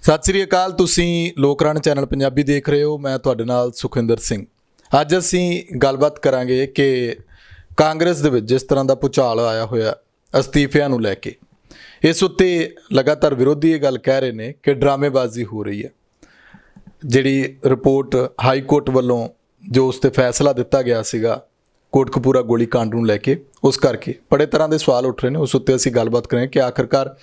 ਸਤਿ ਸ੍ਰੀ ਅਕਾਲ। ਤੁਸੀਂ ਲੋਕਰਾਣ ਚੈਨਲ ਪੰਜਾਬੀ ਦੇਖ ਰਹੇ ਹੋ। ਮੈਂ ਤੁਹਾਡੇ ਨਾਲ ਸੁਖਵਿੰਦਰ ਸਿੰਘ। ਅੱਜ ਅਸੀਂ ਗੱਲਬਾਤ ਕਰਾਂਗੇ ਕਿ ਕਾਂਗਰਸ ਦੇ ਵਿੱਚ ਜਿਸ ਤਰ੍ਹਾਂ ਦਾ ਭੁਚਾਲ ਆਇਆ ਹੋਇਆ ਅਸਤੀਫਿਆਂ ਨੂੰ ਲੈ ਕੇ, ਇਸ ਉੱਤੇ ਲਗਾਤਾਰ ਵਿਰੋਧੀ ਇਹ ਗੱਲ ਕਹਿ ਰਹੇ ਨੇ ਕਿ ਡਰਾਮੇਬਾਜ਼ੀ ਹੋ ਰਹੀ ਹੈ। ਜਿਹੜੀ ਰਿਪੋਰਟ ਹਾਈ ਕੋਰਟ ਵੱਲੋਂ ਜੋ ਉਸ 'ਤੇ ਫੈਸਲਾ ਦਿੱਤਾ ਗਿਆ ਸੀਗਾ ਕੋਟਕਪੂਰਾ ਗੋਲੀ ਕਾਂਡ ਨੂੰ ਲੈ ਕੇ, ਉਸ ਕਰਕੇ ਬੜੇ ਤਰ੍ਹਾਂ ਦੇ ਸਵਾਲ ਉੱਠ ਰਹੇ ਨੇ। ਉਸ ਉੱਤੇ ਅਸੀਂ ਗੱਲਬਾਤ ਕਰਾਂਗੇ ਕਿ ਆਖਰਕਾਰ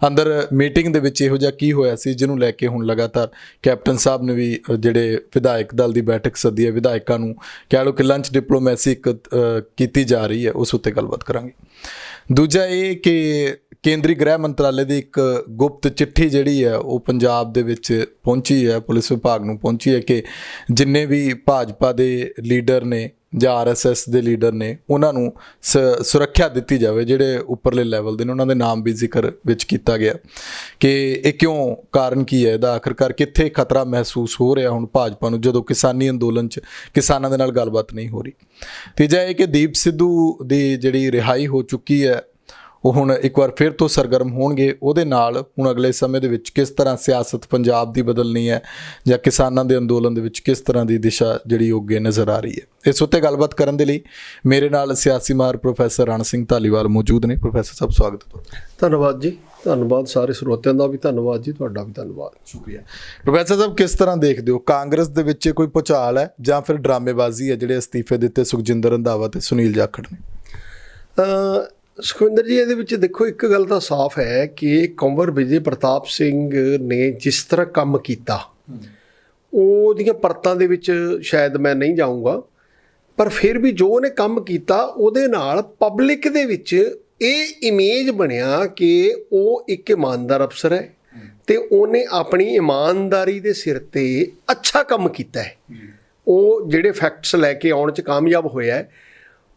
ਅੰਦਰ ਮੀਟਿੰਗ ਦੇ ਵਿੱਚ ਇਹੋ ਜਿਹਾ ਕੀ ਹੋਇਆ ਸੀ ਜਿਹਨੂੰ ਲੈ ਕੇ ਹੁਣ ਲਗਾਤਾਰ ਕੈਪਟਨ ਸਾਹਿਬ ਨੇ ਵੀ ਜਿਹੜੇ ਵਿਧਾਇਕ ਦਲ ਦੀ ਬੈਠਕ ਸੱਦੀ ਹੈ, ਵਿਧਾਇਕਾਂ ਨੂੰ ਕਹਿ ਲਓ ਕਿ ਲੰਚ ਡਿਪਲੋਮੈਸੀ ਕੀਤੀ ਜਾ ਰਹੀ ਹੈ, ਉਸ ਉੱਤੇ ਗੱਲਬਾਤ ਕਰਾਂਗੇ। ਦੂਜਾ ਇਹ ਕਿ ਕੇਂਦਰੀ ਗ੍ਰਹਿ ਮੰਤਰਾਲੇ ਦੀ ਇੱਕ ਗੁਪਤ ਚਿੱਠੀ ਜਿਹੜੀ ਹੈ ਉਹ ਪੰਜਾਬ ਦੇ ਵਿੱਚ ਪਹੁੰਚੀ ਹੈ, ਪੁਲਿਸ ਵਿਭਾਗ ਨੂੰ ਪਹੁੰਚੀ ਹੈ ਕਿ ਜਿੰਨੇ ਵੀ ਭਾਜਪਾ ਦੇ ਲੀਡਰ ਨੇ ਜਾਂ RSS ਦੇ ਲੀਡਰ ਨੇ ਉਹਨਾਂ ਨੂੰ ਸੁਰੱਖਿਆ ਦਿੱਤੀ ਜਾਵੇ। ਜਿਹੜੇ ਉੱਪਰਲੇ ਲੈਵਲ ਦੇ ਨੇ ਉਹਨਾਂ ਦੇ ਨਾਮ ਵੀ ਜ਼ਿਕਰ ਵਿੱਚ ਕੀਤਾ ਗਿਆ ਕਿ ਇਹ ਕਿਉਂ, ਕਾਰਨ ਕੀ ਹੈ ਇਹਦਾ, ਆਖਰਕਾਰ ਕਿੱਥੇ ਖਤਰਾ ਮਹਿਸੂਸ ਹੋ ਰਿਹਾ ਹੁਣ ਭਾਜਪਾ ਨੂੰ ਜਦੋਂ ਕਿਸਾਨੀ ਅੰਦੋਲਨ 'ਚ ਕਿਸਾਨਾਂ ਦੇ ਨਾਲ ਗੱਲਬਾਤ ਨਹੀਂ ਹੋ ਰਹੀ। ਤੀਜਾ ਇਹ ਕਿ ਦੀਪ ਸਿੱਧੂ ਦੀ ਜਿਹੜੀ ਰਿਹਾਈ ਹੋ ਚੁੱਕੀ ਹੈ ਉਹ ਹੁਣ ਇੱਕ ਵਾਰ ਫਿਰ ਤੋਂ ਸਰਗਰਮ ਹੋਣਗੇ। ਉਹਦੇ ਨਾਲ ਹੁਣ ਅਗਲੇ ਸਮੇਂ ਦੇ ਵਿੱਚ ਕਿਸ ਤਰ੍ਹਾਂ ਸਿਆਸਤ ਪੰਜਾਬ ਦੀ ਬਦਲਣੀ ਹੈ ਜਾਂ ਕਿਸਾਨਾਂ ਦੇ ਅੰਦੋਲਨ ਦੇ ਵਿੱਚ ਕਿਸ ਤਰ੍ਹਾਂ ਦੀ ਦਿਸ਼ਾ ਜਿਹੜੀ ਉਹ ਅੱਗੇ ਨਜ਼ਰ ਆ ਰਹੀ ਹੈ। ਇਸ ਉੱਤੇ ਗੱਲਬਾਤ ਕਰਨ ਦੇ ਲਈ ਮੇਰੇ ਨਾਲ ਸਿਆਸੀ ਮਾਹਰ ਪ੍ਰੋਫੈਸਰ ਰਣ ਸਿੰਘ ਧਾਲੀਵਾਲ ਮੌਜੂਦ ਨੇ। ਪ੍ਰੋਫੈਸਰ ਸਾਹਿਬ ਸਵਾਗਤ ਹੈ ਤੁਹਾਡਾ। ਧੰਨਵਾਦ ਜੀ, ਧੰਨਵਾਦ ਸਾਰੇ ਸਰੋਤਿਆਂ ਦਾ ਵੀ ਧੰਨਵਾਦ ਜੀ, ਤੁਹਾਡਾ ਵੀ ਧੰਨਵਾਦ, ਸ਼ੁਕਰੀਆ। ਪ੍ਰੋਫੈਸਰ ਸਾਹਿਬ ਕਿਸ ਤਰ੍ਹਾਂ ਦੇਖਦੇ ਹੋ, ਕਾਂਗਰਸ ਦੇ ਵਿੱਚ ਕੋਈ ਭੁਚਾਲ ਹੈ ਜਾਂ ਫਿਰ ਡਰਾਮੇਬਾਜ਼ੀ ਹੈ ਜਿਹੜੇ ਅਸਤੀਫੇ ਦਿੱਤੇ ਸੁਖਜਿੰਦਰ ਰੰਧਾਵਾ ਤੇ ਸੁਨੀਲ ਜਾਖੜ ਨੇ? ਸੁਖਵਿੰਦਰ ਜੀ, ਇਹਦੇ ਵਿੱਚ ਦੇਖੋ ਇੱਕ ਗੱਲ ਤਾਂ ਸਾਫ਼ ਹੈ ਕਿ ਕੁੰਵਰ ਵਿਜੇ ਪ੍ਰਤਾਪ ਸਿੰਘ ਨੇ ਜਿਸ ਤਰ੍ਹਾਂ ਕੰਮ ਕੀਤਾ ਉਹਦੀਆਂ ਪਰਤਾਂ ਦੇ ਵਿੱਚ ਸ਼ਾਇਦ ਮੈਂ ਨਹੀਂ ਜਾਊਂਗਾ, ਪਰ ਫਿਰ ਵੀ ਜੋ ਉਹਨੇ ਕੰਮ ਕੀਤਾ ਉਹਦੇ ਨਾਲ ਪਬਲਿਕ ਦੇ ਵਿੱਚ ਇਹ ਇਮੇਜ ਬਣਿਆ ਕਿ ਉਹ ਇੱਕ ਇਮਾਨਦਾਰ ਅਫਸਰ ਹੈ ਤੇ ਉਹਨੇ ਆਪਣੀ ਇਮਾਨਦਾਰੀ ਦੇ ਸਿਰ ਤੇ ਅੱਛਾ ਕੰਮ ਕੀਤਾ ਹੈ। ਉਹ ਜਿਹੜੇ ਫੈਕਟਸ ਲੈ ਕੇ ਆਉਣ 'ਚ ਕਾਮਯਾਬ ਹੋਇਆ ਹੈ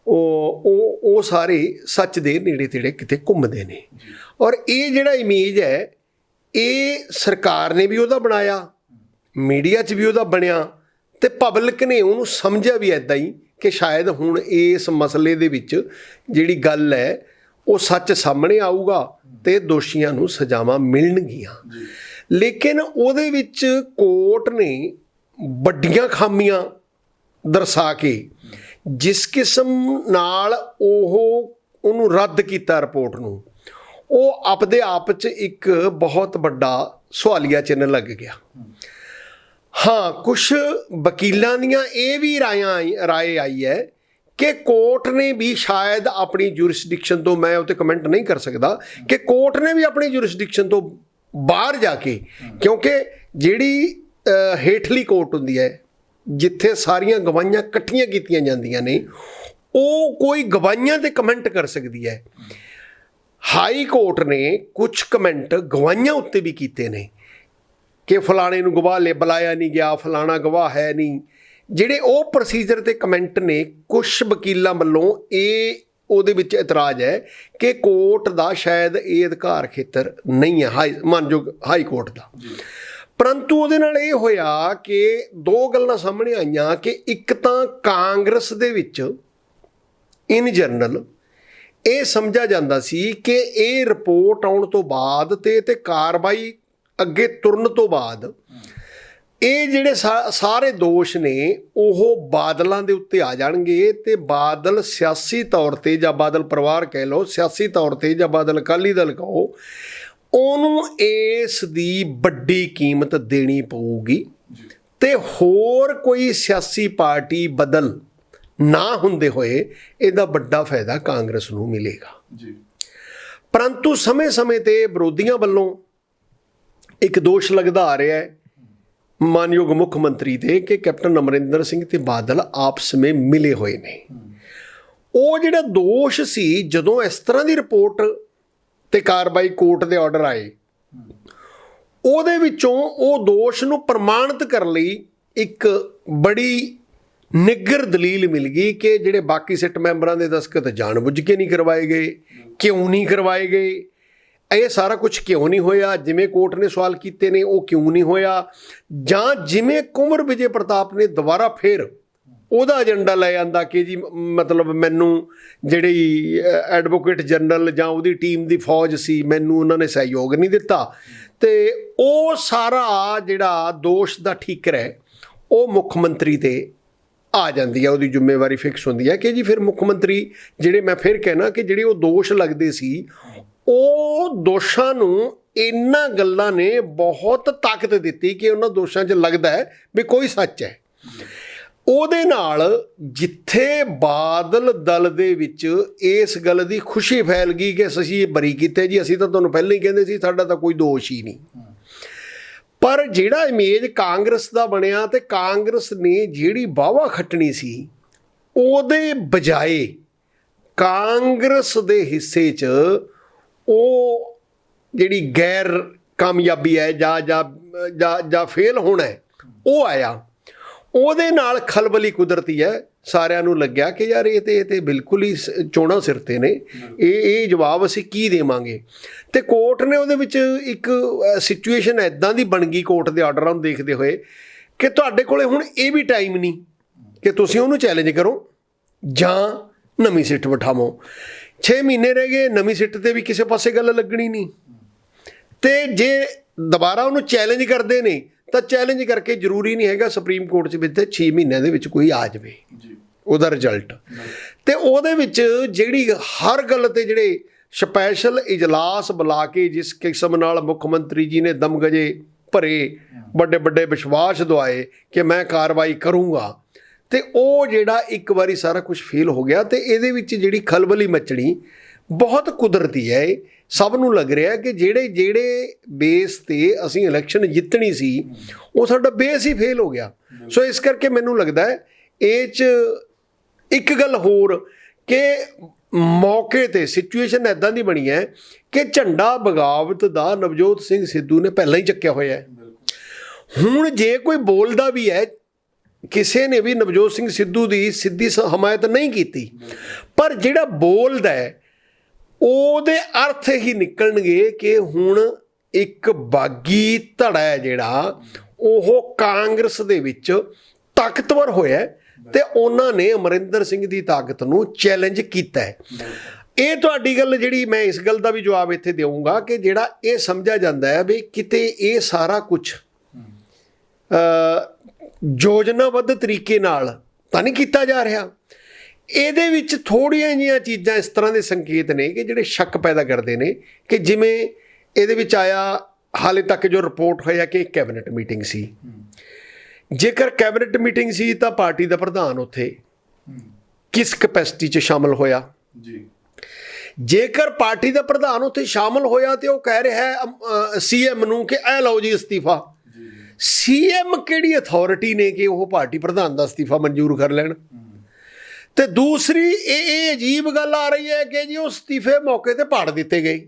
ਉਹ ਸਾਰੇ ਸੱਚ ਦੇ ਨੇੜੇ ਤੇੜੇ ਕਿਤੇ ਘੁੰਮਦੇ ਨੇ। ਔਰ ਇਹ ਜਿਹੜਾ ਇਮੇਜ ਹੈ ਇਹ ਸਰਕਾਰ ਨੇ ਵੀ ਉਹਦਾ ਬਣਾਇਆ, ਮੀਡੀਆ 'ਚ ਵੀ ਉਹਦਾ ਬਣਿਆ ਤੇ ਪਬਲਿਕ ਨੇ ਉਹਨੂੰ ਸਮਝਿਆ ਵੀ ਇੱਦਾਂ ਹੀ ਕਿ ਸ਼ਾਇਦ ਹੁਣ ਇਸ ਮਸਲੇ ਦੇ ਵਿੱਚ ਜਿਹੜੀ ਗੱਲ ਹੈ ਉਹ ਸੱਚ ਸਾਹਮਣੇ ਆਊਗਾ ਤੇ ਦੋਸ਼ੀਆਂ ਨੂੰ ਸਜ਼ਾਵਾਂ ਮਿਲਣਗੀਆਂ। ਲੇਕਿਨ ਉਹਦੇ ਵਿੱਚ ਕੋਰਟ ਨੇ ਵੱਡੀਆਂ ਖਾਮੀਆਂ ਦਰਸਾ ਕੇ ਜਿਸ ਕਿਸਮ ਨਾਲ ਉਹਨੂੰ ਰੱਦ ਕੀਤਾ ਰਿਪੋਰਟ ਨੂੰ, ਉਹ ਆਪਦੇ ਆਪ 'ਚ ਇੱਕ ਬਹੁਤ ਵੱਡਾ ਸਵਾਲੀਆ ਚਿੰਨ੍ਹ ਲੱਗ ਗਿਆ। ਹਾਂ, ਕੁਛ ਵਕੀਲਾਂ ਦੀਆਂ ਇਹ ਵੀ ਰਾਏ ਆਈ ਹੈ ਕਿ ਕੋਰਟ ਨੇ ਵੀ ਸ਼ਾਇਦ ਆਪਣੀ ਜੂਰਿਸਡਿਕਸ਼ਨ ਤੋਂ, ਮੈਂ ਉਹ 'ਤੇ ਕਮੈਂਟ ਨਹੀਂ ਕਰ ਸਕਦਾ, ਕਿ ਕੋਰਟ ਨੇ ਵੀ ਆਪਣੀ ਜੂਰਿਸਡਿਕਸ਼ਨ ਤੋਂ ਬਾਹਰ ਜਾ ਕੇ, ਕਿਉਂਕਿ ਜਿਹੜੀ ਹੇਠਲੀ ਕੋਰਟ ਹੁੰਦੀ ਹੈ ਜਿੱਥੇ ਸਾਰੀਆਂ ਗਵਾਹੀਆਂ ਇਕੱਠੀਆਂ ਕੀਤੀਆਂ ਜਾਂਦੀਆਂ ਨੇ, ਉਹ ਕੋਈ ਗਵਾਹੀਆਂ 'ਤੇ ਕਮੈਂਟ ਕਰ ਸਕਦੀ ਹੈ। ਹਾਈ ਕੋਰਟ ਨੇ ਕੁਛ ਕਮੈਂਟ ਗਵਾਹੀਆਂ ਉੱਤੇ ਵੀ ਕੀਤੇ ਨੇ ਕਿ ਫਲਾਣੇ ਨੂੰ ਗਵਾਹ ਬੁਲਾਇਆ ਨਹੀਂ ਗਿਆ, ਫਲਾਣਾ ਗਵਾਹ ਹੈ ਨਹੀਂ। ਜਿਹੜੇ ਉਹ ਪ੍ਰੋਸੀਜਰ 'ਤੇ ਕਮੈਂਟ ਨੇ, ਕੁਛ ਵਕੀਲਾਂ ਵੱਲੋਂ ਇਹ ਉਹਦੇ ਵਿੱਚ ਇਤਰਾਜ਼ ਹੈ ਕਿ ਕੋਰਟ ਦਾ ਸ਼ਾਇਦ ਇਹ ਅਧਿਕਾਰ ਖੇਤਰ ਨਹੀਂ ਹੈ, ਮਾਨਯੋਗ ਹਾਈ ਕੋਰਟ ਦਾ। ਪਰੰਤੂ ਉਹਦੇ ਨਾਲ ਇਹ ਹੋਇਆ ਕਿ ਦੋ ਗੱਲਾਂ ਸਾਹਮਣੇ ਆਈਆਂ ਕਿ ਇੱਕ ਤਾਂ ਕਾਂਗਰਸ ਦੇ ਵਿੱਚ ਇਨ ਜਨਰਲ ਇਹ ਸਮਝਿਆ ਜਾਂਦਾ ਸੀ ਕਿ ਇਹ ਰਿਪੋਰਟ ਆਉਣ ਤੋਂ ਬਾਅਦ ਤੇ ਕਾਰਵਾਈ ਅੱਗੇ ਤੁਰਨ ਤੋਂ ਬਾਅਦ ਇਹ ਜਿਹੜੇ ਸਾਰੇ ਦੋਸ਼ ਨੇ ਉਹ ਬਾਦਲਾਂ ਦੇ ਉੱਤੇ ਆ ਜਾਣਗੇ ਤੇ ਬਾਦਲ ਸਿਆਸੀ ਤੌਰ 'ਤੇ, ਜਾਂ ਬਾਦਲ ਪਰਿਵਾਰ ਕਹਿ ਲਓ ਸਿਆਸੀ ਤੌਰ 'ਤੇ, ਜਾਂ ਬਾਦਲ ਅਕਾਲੀ ਦਲ ਕਹੋ, ਉਹਨੂੰ ਇਸ ਦੀ ਵੱਡੀ ਕੀਮਤ ਦੇਣੀ ਪਊਗੀ ਤੇ ਹੋਰ ਕੋਈ ਸਿਆਸੀ ਪਾਰਟੀ ਬਦਲ ਨਾ ਹੁੰਦੇ ਹੋਏ ਇਹਦਾ ਵੱਡਾ ਫਾਇਦਾ ਕਾਂਗਰਸ ਨੂੰ ਮਿਲੇਗਾ। ਪਰੰਤੂ ਸਮੇਂ-ਸਮੇਂ 'ਤੇ ਵਿਰੋਧੀਆਂ ਵੱਲੋਂ ਇੱਕ ਦੋਸ਼ ਲੱਗਦਾ ਆ ਰਿਹਾ ਹੈ ਮਾਨਯੋਗ ਮੁੱਖ ਮੰਤਰੀ ਤੇ ਕਿ ਕੈਪਟਨ ਅਮਰਿੰਦਰ ਸਿੰਘ ਤੇ ਬਾਦਲ ਆਪਸ ਵਿੱਚ ਮਿਲੇ ਹੋਏ ਨੇ। ਉਹ ਜਿਹੜਾ ਦੋਸ਼ ਸੀ, ਜਦੋਂ ਇਸ ਤਰ੍ਹਾਂ ਦੀ ਰਿਪੋਰਟ ਤੇ ਕਾਰਵਾਈ ਕੋਰਟ ਦੇ ਆਰਡਰ ਆਏ, ਉਹਦੇ ਵਿੱਚੋਂ ਉਹ ਦੋਸ਼ ਨੂੰ ਪ੍ਰਮਾਣਿਤ ਕਰਨ ਲਈ ਇੱਕ ਬੜੀ ਨਿੱਘਰ ਦਲੀਲ ਮਿਲ ਗਈ ਕਿ ਜਿਹੜੇ ਬਾਕੀ ਸਿੱਟ ਮੈਂਬਰਾਂ ਦੇ ਦਸਤਖਤ ਜਾਣਬੁੱਝ ਕੇ ਨਹੀਂ ਕਰਵਾਏ ਗਏ, ਕਿਉਂ ਨਹੀਂ ਕਰਵਾਏ ਗਏ, ਇਹ ਸਾਰਾ ਕੁਝ ਕਿਉਂ ਨਹੀਂ ਹੋਇਆ, ਜਿਵੇਂ ਕੋਰਟ ਨੇ ਸਵਾਲ ਕੀਤੇ ਨੇ ਉਹ ਕਿਉਂ ਨਹੀਂ ਹੋਇਆ, ਜਾਂ ਜਿਵੇਂ ਕੁੰਵਰ ਵਿਜੇ ਪ੍ਰਤਾਪ ਨੇ ਦੁਬਾਰਾ ਫਿਰ ਉਹਦਾ ਏਜੰਡਾ ਲੈ ਆਂਦਾ ਕਿ ਜੀ ਮਤਲਬ ਮੈਨੂੰ ਜਿਹੜੀ ਐਡਵੋਕੇਟ ਜਨਰਲ ਜਾਂ ਉਹਦੀ ਟੀਮ ਦੀ ਫੌਜ ਸੀ, ਮੈਨੂੰ ਉਹਨਾਂ ਨੇ ਸਹਿਯੋਗ ਨਹੀਂ ਦਿੱਤਾ ਤੇ ਉਹ ਸਾਰਾ ਜਿਹੜਾ ਦੋਸ਼ ਦਾ ਠੀਕਰ ਹੈ ਉਹ ਮੁੱਖ ਮੰਤਰੀ ਤੇ ਆ ਜਾਂਦੀ ਹੈ, ਉਹਦੀ ਜ਼ਿੰਮੇਵਾਰੀ ਫਿਕਸ ਹੁੰਦੀ ਹੈ ਕਿ ਜੀ ਫਿਰ ਮੁੱਖ ਮੰਤਰੀ ਜਿਹੜੇ, ਮੈਂ ਫਿਰ ਕਹਿਣਾ ਕਿ ਜਿਹੜੇ ਉਹ ਦੋਸ਼ ਲੱਗਦੇ ਸੀ, ਉਹ ਦੋਸ਼ਾਂ ਨੂੰ ਇਹਨਾਂ ਗੱਲਾਂ ਨੇ ਬਹੁਤ ਤਾਕਤ ਦਿੱਤੀ ਕਿ ਉਹਨਾਂ ਦੋਸ਼ਾਂ 'ਚ ਲੱਗਦਾ ਹੈ ਵੀ ਕੋਈ ਸੱਚ ਹੈ। ਉਹਦੇ ਨਾਲ ਜਿੱਥੇ ਬਾਦਲ ਦਲ ਦੇ ਵਿੱਚ ਇਸ ਗੱਲ ਦੀ ਖੁਸ਼ੀ ਫੈਲ ਗਈ ਕਿ ਅਸੀਂ ਬਰੀ ਕੀਤੇ ਜੀ, ਅਸੀਂ ਤਾਂ ਤੁਹਾਨੂੰ ਪਹਿਲਾਂ ਹੀ ਕਹਿੰਦੇ ਸੀ ਸਾਡਾ ਤਾਂ ਕੋਈ ਦੋਸ਼ ਹੀ ਨਹੀਂ, ਪਰ ਜਿਹੜਾ ਇਮੇਜ ਕਾਂਗਰਸ ਦਾ ਬਣਿਆ ਤੇ ਕਾਂਗਰਸ ਨੇ ਜਿਹੜੀ ਵਾਹਵਾ ਖੱਟਣੀ ਸੀ ਉਹਦੇ ਬਜਾਏ ਕਾਂਗਰਸ ਦੇ ਹਿੱਸੇ 'ਚ ਉਹ ਜਿਹੜੀ ਗੈਰ ਕਾਮਯਾਬੀ ਹੈ ਜਾਂ ਫੇਲ ਹੋਣਾ ਹੈ ਉਹ ਆਇਆ। ਉਹਦੇ ਨਾਲ ਖਲਬਲੀ ਕੁਦਰਤੀ ਹੈ, ਸਾਰਿਆਂ ਨੂੰ ਲੱਗਿਆ ਕਿ ਯਾਰ ਇਹ ਤੇ ਬਿਲਕੁਲ ਹੀ ਚੋਣਾਂ ਸਿਰ 'ਤੇ ਨੇ, ਇਹ ਜਵਾਬ ਅਸੀਂ ਕੀ ਦੇਵਾਂਗੇ। ਤੇ ਕੋਰਟ ਨੇ ਉਹਦੇ ਵਿੱਚ ਇੱਕ ਸਿਚੁਏਸ਼ਨ ਇੱਦਾਂ ਦੀ ਬਣ ਗਈ ਕੋਰਟ ਦੇ ਆਰਡਰਾਂ ਨੂੰ ਦੇਖਦੇ ਹੋਏ ਕਿ ਤੁਹਾਡੇ ਕੋਲੇ ਹੁਣ ਇਹ ਵੀ ਟਾਈਮ ਨਹੀਂ ਕਿ ਤੁਸੀਂ ਉਹਨੂੰ ਚੈਲੰਜ ਕਰੋ ਜਾਂ ਨਵੀਂ ਸਿੱਟ ਬਿਠਾਵੋ। 6 ਮਹੀਨੇ ਰਹਿ ਗਏ, ਨਵੀਂ ਸਿੱਟ 'ਤੇ ਵੀ ਕਿਸੇ ਪਾਸੇ ਗੱਲ ਲੱਗਣੀ ਨਹੀਂ, ਤੇ ਜੇ ਦੁਬਾਰਾ ਉਹਨੂੰ ਚੈਲੰਜ ਕਰਦੇ ਨੇ ਤਾਂ ਚੈਲੰਜ ਕਰਕੇ ਜ਼ਰੂਰੀ ਨਹੀਂ ਹੈਗਾ ਸੁਪਰੀਮ ਕੋਰਟ 'ਚ ਵਿੱਚ 6 ਮਹੀਨਿਆਂ ਦੇ ਵਿੱਚ ਕੋਈ ਆ ਜਾਵੇ ਉਹਦਾ ਰਿਜ਼ਲਟ। ਤੇ ਉਹਦੇ ਵਿੱਚ ਜਿਹੜੀ ਹਰ ਗੱਲ 'ਤੇ ਜਿਹੜੇ ਸਪੈਸ਼ਲ ਇਜਲਾਸ ਬੁਲਾ ਕੇ ਜਿਸ ਕਿਸਮ ਨਾਲ ਮੁੱਖ ਮੰਤਰੀ ਜੀ ਨੇ ਦਮਗਜੇ ਭਰੇ, ਵੱਡੇ ਵੱਡੇ ਵਿਸ਼ਵਾਸ ਦਵਾਏ ਕਿ ਮੈਂ ਕਾਰਵਾਈ ਕਰੂੰਗਾ, ਤੇ ਉਹ ਜਿਹੜਾ ਇੱਕ ਵਾਰੀ ਸਾਰਾ ਕੁਝ ਫੇਲ ਹੋ ਗਿਆ। ਤੇ ਇਹਦੇ ਵਿੱਚ ਜਿਹੜੀ ਖਲਬਲੀ ਮਚਣੀ ਬਹੁਤ ਕੁਦਰਤੀ ਹੈ। ਸਭ ਨੂੰ ਲੱਗ ਰਿਹਾ ਕਿ ਜਿਹੜੇ ਬੇਸ 'ਤੇ ਅਸੀਂ ਇਲੈਕਸ਼ਨ ਜਿੱਤਣੀ ਸੀ ਉਹ ਸਾਡਾ ਬੇਸ ਹੀ ਫੇਲ ਹੋ ਗਿਆ। ਸੋ ਇਸ ਕਰਕੇ ਮੈਨੂੰ ਲੱਗਦਾ ਹੈ ਇਹ 'ਚ ਇੱਕ ਗੱਲ ਹੋਰ ਕਿ ਮੌਕੇ 'ਤੇ ਸਿਚੁਏਸ਼ਨ ਇੱਦਾਂ ਦੀ ਬਣੀ ਹੈ ਕਿ ਝੰਡਾ ਬਗਾਵਤ ਦਾ ਨਵਜੋਤ ਸਿੰਘ ਸਿੱਧੂ ਨੇ ਪਹਿਲਾਂ ਹੀ ਚੱਕਿਆ ਹੋਇਆ ਹੈ। ਹੁਣ ਜੇ ਕੋਈ ਬੋਲਦਾ ਵੀ ਹੈ, ਕਿਸੇ ਨੇ ਵੀ ਨਵਜੋਤ ਸਿੰਘ ਸਿੱਧੂ ਦੀ ਸਿੱਧੀ ਹਮਾਇਤ ਨਹੀਂ ਕੀਤੀ, ਪਰ ਜਿਹੜਾ ਬੋਲਦਾ ਹੈ ਉਹਦੇ ਅਰਥ ਹੀ ਨਿਕਲਣਗੇ ਕਿ ਹੁਣ ਇੱਕ ਬਾਗੀ ਧੜਾ ਹੈ ਜਿਹੜਾ ਉਹ ਕਾਂਗਰਸ ਦੇ ਵਿੱਚ ਤਾਕਤਵਰ ਹੋਇਆ ਤੇ ਉਹਨਾਂ ਨੇ ਅਮਰਿੰਦਰ ਸਿੰਘ ਦੀ ਤਾਕਤ ਨੂੰ ਚੈਲੰਜ ਕੀਤਾ ਹੈ। ਇਹ ਤੁਹਾਡੀ ਗੱਲ ਜਿਹੜੀ, ਮੈਂ ਇਸ ਗੱਲ ਦਾ ਵੀ ਜਵਾਬ ਇੱਥੇ ਦੇਵਾਂਗਾ ਕਿ ਜਿਹੜਾ ਇਹ ਸਮਝਿਆ ਜਾਂਦਾ ਹੈ ਵੀ ਕਿਤੇ ਇਹ ਸਾਰਾ ਕੁਝ ਯੋਜਨਾਬੱਧ ਤਰੀਕੇ ਨਾਲ ਤਾਂ ਨਹੀਂ ਕੀਤਾ ਜਾ ਰਿਹਾ। ਇਹਦੇ ਵਿੱਚ ਥੋੜ੍ਹੀਆਂ ਜਿਹੀਆਂ ਚੀਜ਼ਾਂ ਇਸ ਤਰ੍ਹਾਂ ਦੇ ਸੰਕੇਤ ਨੇ ਕਿ ਜਿਹੜੇ ਸ਼ੱਕ ਪੈਦਾ ਕਰਦੇ ਨੇ ਕਿ ਜਿਵੇਂ ਇਹਦੇ ਵਿੱਚ ਆਇਆ ਹਾਲੇ ਤੱਕ ਜੋ ਰਿਪੋਰਟ ਹੋਇਆ ਕਿ ਕੈਬਨਿਟ ਮੀਟਿੰਗ ਸੀ। ਜੇਕਰ ਕੈਬਨਿਟ ਮੀਟਿੰਗ ਸੀ ਤਾਂ ਪਾਰਟੀ ਦਾ ਪ੍ਰਧਾਨ ਉੱਥੇ ਕਿਸ ਕੈਪੈਸਿਟੀ 'ਚ ਸ਼ਾਮਲ ਹੋਇਆ ਜੀ। ਜੇਕਰ ਪਾਰਟੀ ਦਾ ਪ੍ਰਧਾਨ ਉੱਥੇ ਸ਼ਾਮਲ ਹੋਇਆ ਤੇ ਉਹ ਕਹਿ ਰਿਹਾ ਹੈ ਸੀਐਮ ਨੂੰ ਕਿ ਇਹ ਲਓ ਜੀ ਅਸਤੀਫਾ। ਸੀਐਮ ਕਿਹੜੀ ਅਥਾਰਟੀ ਨੇ ਕਿ ਉਹ ਪਾਰਟੀ ਪ੍ਰਧਾਨ ਦਾ ਅਸਤੀਫਾ ਮਨਜ਼ੂਰ ਕਰ ਲੈਣ। ਤੇ ਦੂਸਰੀ ਇਹ ਅਜੀਬ ਗੱਲ ਆ ਰਹੀ ਹੈ ਕਿ ਜੀ ਉਹ ਅਸਤੀਫੇ ਮੌਕੇ ਤੇ ਪਾੜ ਦਿੱਤੇ ਗਏ।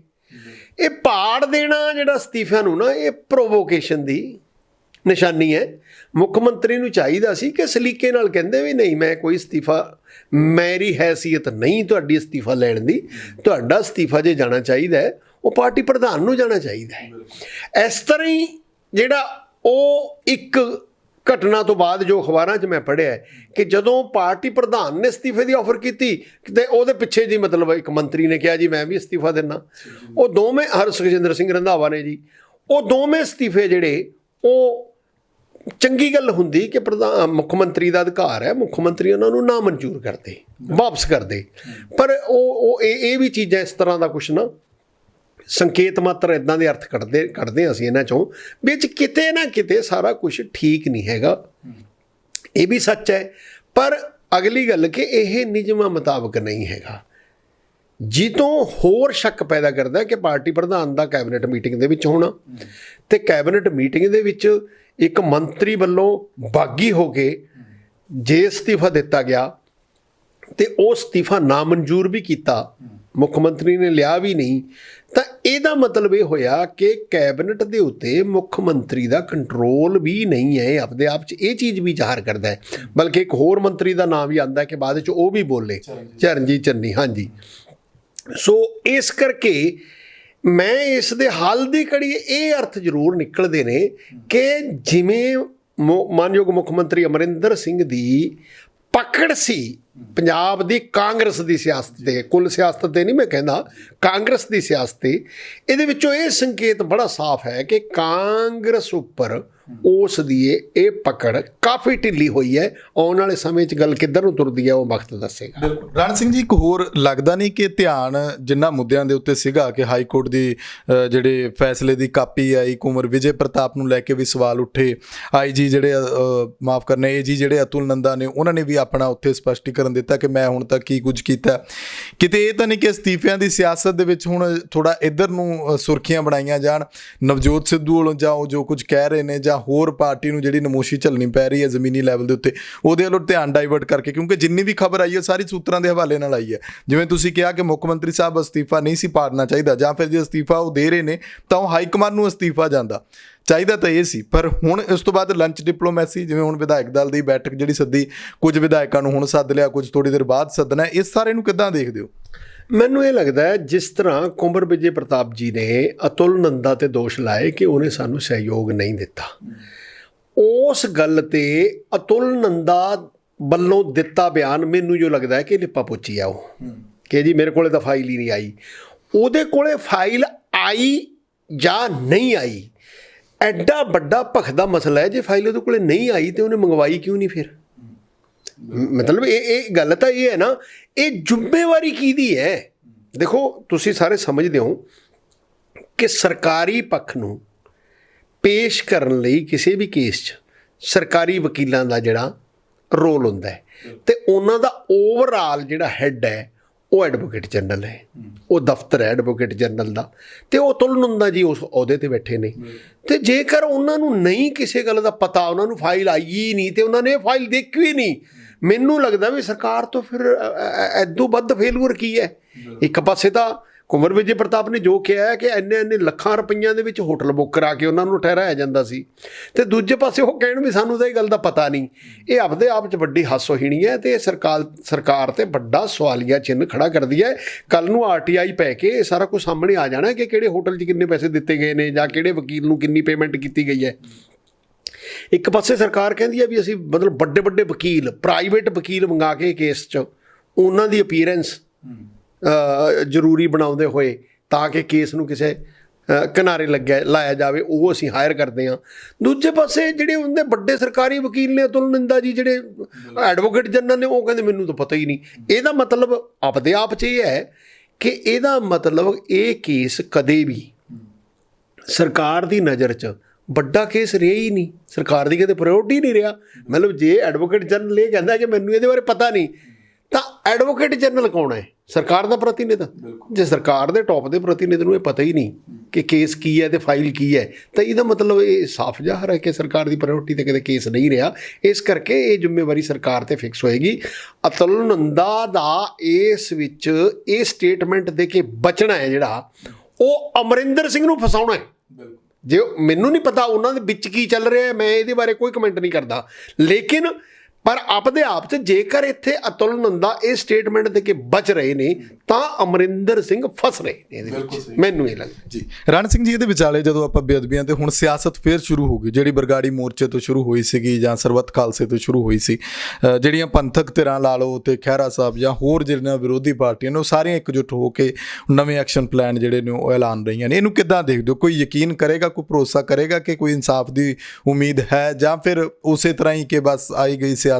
ਇਹ ਪਾੜ ਦੇਣਾ ਜਿਹੜਾ ਅਸਤੀਫਿਆਂ ਨੂੰ ਨਾ, ਇਹ ਪ੍ਰੋਵੋਕੇਸ਼ਨ ਦੀ ਨਿਸ਼ਾਨੀ ਹੈ। ਮੁੱਖ ਮੰਤਰੀ ਨੂੰ ਚਾਹੀਦਾ ਸੀ ਕਿ ਸਲੀਕੇ ਨਾਲ ਕਹਿੰਦੇ ਵੀ ਨਹੀਂ, ਮੈਂ ਕੋਈ ਅਸਤੀਫਾ, ਮੇਰੀ ਹੈਸੀਅਤ ਨਹੀਂ ਤੁਹਾਡੀ ਅਸਤੀਫਾ ਲੈਣ ਦੀ, ਤੁਹਾਡਾ ਅਸਤੀਫਾ ਜੇ ਜਾਣਾ ਚਾਹੀਦਾ ਹੈ ਉਹ ਪਾਰਟੀ ਪ੍ਰਧਾਨ ਨੂੰ ਜਾਣਾ ਚਾਹੀਦਾ ਹੈ। ਇਸ ਤਰ੍ਹਾਂ ਹੀ ਜਿਹੜਾ ਉਹ ਇੱਕ ਘਟਨਾ ਤੋਂ ਬਾਅਦ ਜੋ ਅਖਬਾਰਾਂ 'ਚ ਮੈਂ ਪੜ੍ਹਿਆ ਕਿ ਜਦੋਂ ਪਾਰਟੀ ਪ੍ਰਧਾਨ ਨੇ ਅਸਤੀਫੇ ਦੀ ਆਫਰ ਕੀਤੀ ਤੇ ਉਹਦੇ ਪਿੱਛੇ ਜੀ ਮਤਲਬ ਇੱਕ ਮੰਤਰੀ ਨੇ ਕਿਹਾ ਜੀ ਮੈਂ ਵੀ ਅਸਤੀਫਾ ਦਿੰਦਾ। ਉਹ ਦੋਵੇਂ ਸੁਖਜਿੰਦਰ ਸਿੰਘ ਰੰਧਾਵਾ ਨੇ ਜੀ, ਉਹ ਦੋਵੇਂ ਅਸਤੀਫੇ ਜਿਹੜੇ, ਉਹ ਚੰਗੀ ਗੱਲ ਹੁੰਦੀ ਕਿ ਮੁੱਖ ਮੰਤਰੀ ਦਾ ਅਧਿਕਾਰ ਹੈ, ਮੁੱਖ ਮੰਤਰੀ ਉਹਨਾਂ ਨੂੰ ਨਾ ਮਨਜ਼ੂਰ ਕਰਦੇ, ਵਾਪਸ ਕਰਦੇ, ਪਰ ਉਹ ਇਹ ਵੀ ਚੀਜ਼ਾਂ ਇਸ ਤਰ੍ਹਾਂ ਦਾ ਕੁਛ ਨਾ ਸੰਕੇਤ ਮਾਤਰ ਇੱਦਾਂ ਦੇ ਅਰਥ ਕੱਢਦੇ ਅਸੀਂ ਇਹਨਾਂ 'ਚੋਂ, ਵਿੱਚ ਕਿਤੇ ਨਾ ਕਿਤੇ ਸਾਰਾ ਕੁਛ ਠੀਕ ਨਹੀਂ ਹੈਗਾ। ਇਹ ਵੀ ਸੱਚ ਹੈ, ਪਰ ਅਗਲੀ ਗੱਲ ਕਿ ਇਹ ਨਿਯਮਾਂ ਮੁਤਾਬਕ ਨਹੀਂ ਹੈਗਾ। ਜਿੱਤੋਂ ਹੋਰ ਸ਼ੱਕ ਪੈਦਾ ਕਰਦਾ ਕਿ ਪਾਰਟੀ ਪ੍ਰਧਾਨ ਦਾ ਕੈਬਨਿਟ ਮੀਟਿੰਗ ਦੇ ਵਿੱਚ ਹੋਣਾ, ਤੇ ਕੈਬਨਿਟ ਮੀਟਿੰਗ ਦੇ ਵਿੱਚ ਇੱਕ ਮੰਤਰੀ ਵੱਲੋਂ ਬਾਗੀ ਹੋ ਕੇ ਜੇ ਅਸਤੀਫਾ ਦਿੱਤਾ ਗਿਆ ਤੇ ਉਹ ਅਸਤੀਫਾ ਨਾਮਨਜ਼ੂਰ ਵੀ ਕੀਤਾ, ਮੁੱਖ ਮੰਤਰੀ ਨੇ ਲਿਆ ਵੀ ਨਹੀਂ, ਤਾਂ ਇਹਦਾ ਮਤਲਬ ਇਹ ਹੋਇਆ ਕਿ ਕੈਬਨਿਟ ਦੇ ਉੱਤੇ ਮੁੱਖ ਮੰਤਰੀ ਦਾ ਕੰਟਰੋਲ ਵੀ ਨਹੀਂ ਹੈ। ਆਪਦੇ ਆਪ 'ਚ ਇਹ ਚੀਜ਼ ਵੀ ਜ਼ਾਹਰ ਕਰਦਾ ਹੈ। ਬਲਕਿ ਇੱਕ ਹੋਰ ਮੰਤਰੀ ਦਾ ਨਾਮ ਵੀ ਆਉਂਦਾ ਕਿ ਬਾਅਦ 'ਚ ਉਹ ਵੀ ਬੋਲੇ, ਚਰਨਜੀਤ ਚੰਨੀ। ਹਾਂਜੀ, ਸੋ ਇਸ ਕਰਕੇ ਮੈਂ ਇਸ ਦੇ ਹੱਲ ਦੀ ਕੜੀ ਇਹ ਅਰਥ ਜ਼ਰੂਰ ਨਿਕਲਦੇ ਨੇ ਕਿ ਜਿਵੇਂ ਮਾਨਯੋਗ ਮੁੱਖ ਮੰਤਰੀ ਅਮਰਿੰਦਰ ਸਿੰਘ ਦੀ ਪਕੜ ਸੀ ਪੰਜਾਬ ਦੀ ਕਾਂਗਰਸ ਦੀ ਸਿਆਸਤ ਤੇ, ਕੁੱਲ ਸਿਆਸਤ ਤੇ ਨਹੀਂ ਮੈਂ ਕਹਿੰਦਾ, ਕਾਂਗਰਸ ਦੀ ਸਿਆਸਤ ਤੇ, ਇਹਦੇ ਵਿੱਚੋਂ ਇਹ ਸੰਕੇਤ ਬੜਾ ਸਾਫ਼ ਹੈ ਕਿ ਕਾਂਗਰਸ ਉੱਪਰ ਉਸ ਦੀ ਇਹ ਪਕੜ ਕਾਫੀ ਢਿੱਲੀ ਹੋਈ ਹੈ। ਆਉਣ ਵਾਲੇ ਸਮੇਂ 'ਚ ਗੱਲ ਕਿੱਧਰ ਨੂੰ ਤੁਰਦੀ ਹੈ ਉਹ ਵਕਤ ਦੱਸੇਗਾ। ਰਣ ਸਿੰਘ ਜੀ, ਇੱਕ ਹੋਰ ਲੱਗਦਾ ਨਹੀਂ ਕਿ ਧਿਆਨ ਜਿਨ੍ਹਾਂ ਮੁੱਦਿਆਂ ਦੇ ਉੱਤੇ ਸੀਗਾ ਕਿ ਹਾਈ ਕੋਰਟ ਦੀ ਜਿਹੜੇ ਫੈਸਲੇ ਦੀ ਕਾਪੀ ਆਈ, ਕੁੰਵਰ ਵਿਜੇ ਪ੍ਰਤਾਪ ਨੂੰ ਲੈ ਕੇ ਵੀ ਸਵਾਲ ਉੱਠੇ, ਆਈਜੀ ਜਿਹੜੇ ਮਾਫ ਕਰਨਾ ਏਜੀ ਜਿਹੜੇ ਅਤੁਲ ਨੰਦਾ ਨੇ, ਉਹਨਾਂ ਨੇ ਵੀ ਆਪਣਾ ਉੱਥੇ ਸਪਸ਼ਟੀਕਰਨ ਦਿੱਤਾ ਕਿ ਮੈਂ ਹੁਣ ਤੱਕ ਕੀ ਕੁਝ ਕੀਤਾ। ਕਿਤੇ ਇਹ ਤਾਂ ਨਹੀਂ ਕਿ ਅਸਤੀਫਿਆਂ ਦੀ ਸਿਆਸਤ ਦੇ ਵਿੱਚ ਹੁਣ ਥੋੜਾ ਇੱਧਰ ਨੂੰ ਸੁਰਖੀਆਂ ਬਣਾਈਆਂ ਜਾਣ, ਨਵਜੋਤ ਸਿੱਧੂ ਵੱਲੋਂ ਜਾਂ ਉਹ ਜੋ ਕੁਝ ਕਹਿ ਰਹੇ ਨੇ ਜਾਂ ਹੋਰ ਪਾਰਟੀ ਨੂੰ ਜਿਹੜੀ ਨਮੋਸ਼ੀ ਝੱਲਣੀ ਪੈ ਰਹੀ ਹੈ ਜ਼ਮੀਨੀ ਲੈਵਲ ਦੇ ਉੱਤੇ, ਉਹਦੇ ਵੱਲੋਂ ਧਿਆਨ ਡਾਈਵਰਟ ਕਰਕੇ, ਕਿਉਂਕਿ ਜਿੰਨੀ ਵੀ ਖਬਰ ਆਈ ਹੈ ਸਾਰੀ ਸੂਤਰਾਂ ਦੇ ਹਵਾਲੇ ਨਾਲ ਆਈ ਹੈ। ਜਿਵੇਂ ਤੁਸੀਂ ਕਿਹਾ ਕਿ ਮੁੱਖ ਮੰਤਰੀ ਸਾਹਿਬ ਅਸਤੀਫਾ ਨਹੀਂ ਸੀ ਪਾੜਨਾ ਚਾਹੀਦਾ, ਜਾਂ ਫਿਰ ਜੇ ਅਸਤੀਫਾ ਉਹ ਦੇ ਰਹੇ ਨੇ ਤਾਂ ਉਹ ਹਾਈ ਕਮਾਂਡ ਨੂੰ ਅਸਤੀਫਾ ਜਾਂਦਾ ਚਾਹੀਦਾ ਤਾਂ ਇਹ ਸੀ। ਪਰ ਹੁਣ ਇਸ ਤੋਂ ਬਾਅਦ ਲੰਚ ਡਿਪਲੋਮੈਸੀ, ਜਿਵੇਂ ਹੁਣ ਵਿਧਾਇਕ ਦਲ ਦੀ ਬੈਠਕ ਜਿਹੜੀ ਸੱਦੀ, ਕੁਝ ਵਿਧਾਇਕਾਂ ਨੂੰ ਹੁਣ ਸੱਦ ਲਿਆ, ਕੁਝ ਥੋੜੀ ਦੇਰ ਬਾਅਦ ਸੱਦਣਾ, ਇਸ ਸਾਰੇ ਨੂੰ ਕਿੱਦਾਂ ਦੇਖਦੇ ਹੋ? ਮੈਨੂੰ ਇਹ ਲੱਗਦਾ ਹੈ ਜਿਸ ਤਰ੍ਹਾਂ ਕੁੰਵਰ ਵਿਜੇ ਪ੍ਰਤਾਪ ਜੀ ਨੇ ਅਤੁਲ ਨੰਦਾ ਤੇ ਦੋਸ਼ ਲਾਏ ਕਿ ਉਹਨੇ ਸਾਨੂੰ ਸਹਿਯੋਗ ਨਹੀਂ ਦਿੱਤਾ, ਉਸ ਗੱਲ ਤੇ ਅਤੁਲ ਨੰਦਾ ਵੱਲੋਂ ਦਿੱਤਾ ਬਿਆਨ ਮੈਨੂੰ ਜੋ ਲੱਗਦਾ ਹੈ ਕਿ ਲਿਪਾ ਪੋਚੀ ਆ ਉਹ, ਕਿ ਜੀ ਮੇਰੇ ਕੋਲੇ ਤਾਂ ਫਾਈਲ ਹੀ ਨਹੀਂ ਆਈ। ਉਹਦੇ ਕੋਲੇ ਫਾਈਲ ਆਈ ਜਾਂ ਨਹੀਂ ਆਈ, ਐਡਾ ਵੱਡਾ ਭਖਦਾ ਮਸਲਾ ਹੈ। ਜੇ ਫਾਈਲ ਉਹਦੇ ਕੋਲੇ ਨਹੀਂ ਆਈ ਤੇ ਉਹਨੇ ਮੰਗਵਾਈ ਕਿਉਂ ਨਹੀਂ ਫਿਰ? ਮਤਲਬ ਇਹ ਗੱਲ ਤਾਂ ਇਹ ਹੈ ਨਾ, ਇਹ ਜ਼ਿੰਮੇਵਾਰੀ ਕਿਹਦੀ ਹੈ? ਦੇਖੋ ਤੁਸੀਂ ਸਾਰੇ ਸਮਝਦੇ ਹੋ ਕਿ ਸਰਕਾਰੀ ਪੱਖ ਨੂੰ ਪੇਸ਼ ਕਰਨ ਲਈ ਕਿਸੇ ਵੀ ਕੇਸ 'ਚ ਸਰਕਾਰੀ ਵਕੀਲਾਂ ਦਾ ਜਿਹੜਾ ਰੋਲ ਹੁੰਦਾ ਹੈ, ਤੇ ਉਹਨਾਂ ਦਾ ਓਵਰਆਲ ਜਿਹੜਾ ਹੈੱਡ ਹੈ ਉਹ ਐਡਵੋਕੇਟ ਜਨਰਲ ਹੈ, ਉਹ ਦਫ਼ਤਰ ਹੈ ਐਡਵੋਕੇਟ ਜਨਰਲ ਦਾ, ਤੇ ਉਹ ਅਤੁਲ ਨੰਦਾ ਜੀ ਉਸ ਅਹੁਦੇ 'ਤੇ ਬੈਠੇ ਨੇ। ਤੇ ਜੇਕਰ ਉਹਨਾਂ ਨੂੰ ਨਹੀਂ ਕਿਸੇ ਗੱਲ ਦਾ ਪਤਾ, ਉਹਨਾਂ ਨੂੰ ਫਾਈਲ ਆਈ ਹੀ ਨਹੀਂ ਤੇ ਉਹਨਾਂ ਨੇ ਇਹ ਫਾਈਲ ਦੇਖੀ ਹੀ ਨਹੀਂ, ਮੈਨੂੰ ਲੱਗਦਾ ਵੀ ਸਰਕਾਰ ਤੋਂ ਫਿਰ ਐਦੋਂ ਵੱਧ ਫੇਲੂਅਰ ਕੀ ਹੈ? ਇੱਕ ਪਾਸੇ ਤਾਂ ਕੁੰਵਰ ਵਿਜੇ ਪ੍ਰਤਾਪ ਨੇ ਜੋ ਕਿਹਾ ਹੈ ਕਿ ਇੰਨੇ ਲੱਖਾਂ ਰੁਪਈਆਂ ਦੇ ਵਿੱਚ ਹੋਟਲ ਬੁੱਕ ਕਰਾ ਕੇ ਉਹਨਾਂ ਨੂੰ ਠਹਿਰਾਇਆ ਜਾਂਦਾ ਸੀ, ਤੇ ਦੂਜੇ ਪਾਸੇ ਉਹ ਕਹਿਣ ਵੀ ਸਾਨੂੰ ਤਾਂ ਇਹ ਗੱਲ ਦਾ ਪਤਾ ਨਹੀਂ। ਇਹ ਆਪਦੇ ਆਪ 'ਚ ਵੱਡੀ ਹਾਸੋਹੀਣੀ ਹੈ ਤੇ ਸਰਕਾਰ ਤੇ ਵੱਡਾ ਸਵਾਲੀਆ ਚਿੰਨ੍ਹ ਖੜਾ ਕਰਦੀ ਹੈ। ਕੱਲ੍ਹ ਨੂੰ RTI ਪੈ ਕੇ ਇਹ ਸਾਰਾ ਕੁਝ ਸਾਹਮਣੇ ਆ ਜਾਣਾ ਕਿ ਕਿਹੜੇ ਹੋਟਲ 'ਚ ਕਿੰਨੇ ਪੈਸੇ ਦਿੱਤੇ ਗਏ ਨੇ ਜਾਂ ਕਿਹੜੇ ਵਕੀਲ ਨੂੰ ਕਿੰਨੀ ਪੇਮੈਂਟ ਕੀਤੀ ਗਈ ਹੈ। ਇੱਕ ਪਾਸੇ ਸਰਕਾਰ ਕਹਿੰਦੀ ਹੈ ਵੀ ਅਸੀਂ ਮਤਲਬ ਵੱਡੇ ਵਕੀਲ, ਪ੍ਰਾਈਵੇਟ ਵਕੀਲ ਮੰਗਾ ਕੇ ਕੇਸ 'ਚ ਉਹਨਾਂ ਦੀ ਅਪੀਅਰੈਂਸ ਜ਼ਰੂਰੀ ਬਣਾਉਂਦੇ ਹੋਏ ਤਾਂ ਕਿ ਕੇਸ ਨੂੰ ਕਿਸੇ ਕਿਨਾਰੇ ਲਾਇਆ ਜਾਵੇ, ਉਹ ਅਸੀਂ ਹਾਇਰ ਕਰਦੇ ਹਾਂ। ਦੂਜੇ ਪਾਸੇ ਜਿਹੜੇ ਉਹਦੇ ਵੱਡੇ ਸਰਕਾਰੀ ਵਕੀਲ ਨੇ ਅਤੁਲ ਨੰਦਾ ਜੀ, ਜਿਹੜੇ ਐਡਵੋਕੇਟ ਜਨਰਲ ਨੇ, ਉਹ ਕਹਿੰਦੇ ਮੈਨੂੰ ਤਾਂ ਪਤਾ ਹੀ ਨਹੀਂ। ਇਹਦਾ ਮਤਲਬ ਆਪਦੇ ਆਪ 'ਚ ਇਹ ਹੈ ਕਿ ਇਹਦਾ ਮਤਲਬ ਇਹ ਕੇਸ ਕਦੇ ਵੀ ਸਰਕਾਰ ਦੀ ਨਜ਼ਰ 'ਚ ਵੱਡਾ ਕੇਸ ਰਿਹਾ ਹੀ ਨਹੀਂ, ਸਰਕਾਰ ਦੀ ਕਦੇ ਪ੍ਰਾਇਓਰਟੀ ਨਹੀਂ ਰਿਹਾ। ਮਤਲਬ ਜੇ ਐਡਵੋਕੇਟ ਜਨਰਲ ਇਹ ਕਹਿੰਦਾ ਕਿ ਮੈਨੂੰ ਇਹਦੇ ਬਾਰੇ ਪਤਾ ਨਹੀਂ, ਤਾਂ ਐਡਵੋਕੇਟ ਜਨਰਲ ਕੌਣ ਹੈ? ਸਰਕਾਰ ਦਾ ਪ੍ਰਤੀਨਿਧ। ਜੇ ਸਰਕਾਰ ਦੇ ਟੌਪ ਦੇ ਪ੍ਰਤੀਨਿਧ ਨੂੰ ਇਹ ਪਤਾ ਹੀ ਨਹੀਂ ਕਿ ਕੇਸ ਕੀ ਹੈ ਤੇ ਫਾਈਲ ਕੀ ਹੈ, ਤਾਂ ਇਹਦਾ ਮਤਲਬ ਇਹ ਸਾਫ਼ ਜ਼ਾਹਰ ਹੈ ਕਿ ਸਰਕਾਰ ਦੀ ਪ੍ਰਾਇਓਰਟੀ ਤੇ ਕਦੇ ਕੇਸ ਨਹੀਂ ਰਿਹਾ। ਇਸ ਕਰਕੇ ਇਹ ਜ਼ਿੰਮੇਵਾਰੀ ਸਰਕਾਰ ਤੇ ਫਿਕਸ ਹੋਏਗੀ। ਅਤੁਲ ਨੰਦਾ ਦਾ ਇਸ ਵਿੱਚ ਇਹ ਸਟੇਟਮੈਂਟ ਦੇ ਕੇ ਬਚਣਾ ਹੈ ਜਿਹੜਾ, ਉਹ ਅਮਰਿੰਦਰ ਸਿੰਘ ਨੂੰ ਫਸਾਉਣਾ ਹੈ। ਜੇ ਮੈਨੂੰ ਨਹੀਂ ਪਤਾ ਉਹਨਾਂ ਦੇ ਵਿੱਚ ਕੀ ਚੱਲ ਰਿਹਾ, ਮੈਂ ਇਹਦੇ ਬਾਰੇ ਕੋਈ ਕਮੈਂਟ ਨਹੀਂ ਕਰਦਾ, ਲੇਕਿਨ ਪਰ ਆਪਦੇ ਆਪ 'ਚ ਜੇਕਰ ਇੱਥੇ ਅਤੁਲ ਨੰਦਾ ਇਹ ਸਟੇਟਮੈਂਟ ਦੇ ਕੇ ਬਚ ਰਹੇ ਨੇ ਤਾਂ ਅਮਰਿੰਦਰ ਸਿੰਘ ਫਸ ਰਹੇ ਨੇ ਇਹਦੇ ਵਿੱਚ, ਮੈਨੂੰ ਇਹ ਲੱਗਦਾ ਜੀ। ਰਣ ਸਿੰਘ ਜੀ, ਇਹਦੇ ਵਿਚਾਲੇ ਜਦੋਂ ਆਪਾਂ ਬੇਅਦਬੀਆਂ ਤੇ ਹੁਣ ਸਿਆਸਤ ਫੇਰ ਸ਼ੁਰੂ ਹੋ ਗਈ, ਜਿਹੜੀ ਬਰਗਾੜੀ ਮੋਰਚੇ ਤੋਂ ਸ਼ੁਰੂ ਹੋਈ ਸੀਗੀ ਜਾਂ ਸਰਬੱਤ ਖਾਲਸੇ ਤੋਂ ਸ਼ੁਰੂ ਹੋਈ ਸੀ, ਜਿਹੜੀਆਂ ਪੰਥਕ ਧਿਰਾਂ ਲਾ ਲਓ ਤੇ ਖਹਿਰਾ ਸਾਹਿਬ ਜਾਂ ਹੋਰ ਜਿਹੜੀਆਂ ਵਿਰੋਧੀ ਪਾਰਟੀਆਂ ਨੇ, ਉਹ ਸਾਰੀਆਂ ਇਕਜੁੱਟ ਹੋ ਕੇ ਨਵੇਂ ਐਕਸ਼ਨ ਪਲਾਨ ਜਿਹੜੇ ਨੇ ਉਹ ਐਲਾਨ ਰਹੀਆਂ ਨੇ। ਇਹਨੂੰ ਕਿੱਦਾਂ ਦੇਖਦੇ ਹੋ? ਕੋਈ ਯਕੀਨ ਕਰੇਗਾ, ਕੋਈ ਭਰੋਸਾ ਕਰੇਗਾ ਕਿ ਕੋਈ ਇਨਸਾਫ ਦੀ ਉਮੀਦ ਹੈ, ਜਾਂ ਫਿਰ ਉਸੇ ਤਰ੍ਹਾਂ ਹੀ ਕਿ ਬਸ ਆਈ ਗਈ ਸਿਆਸਤ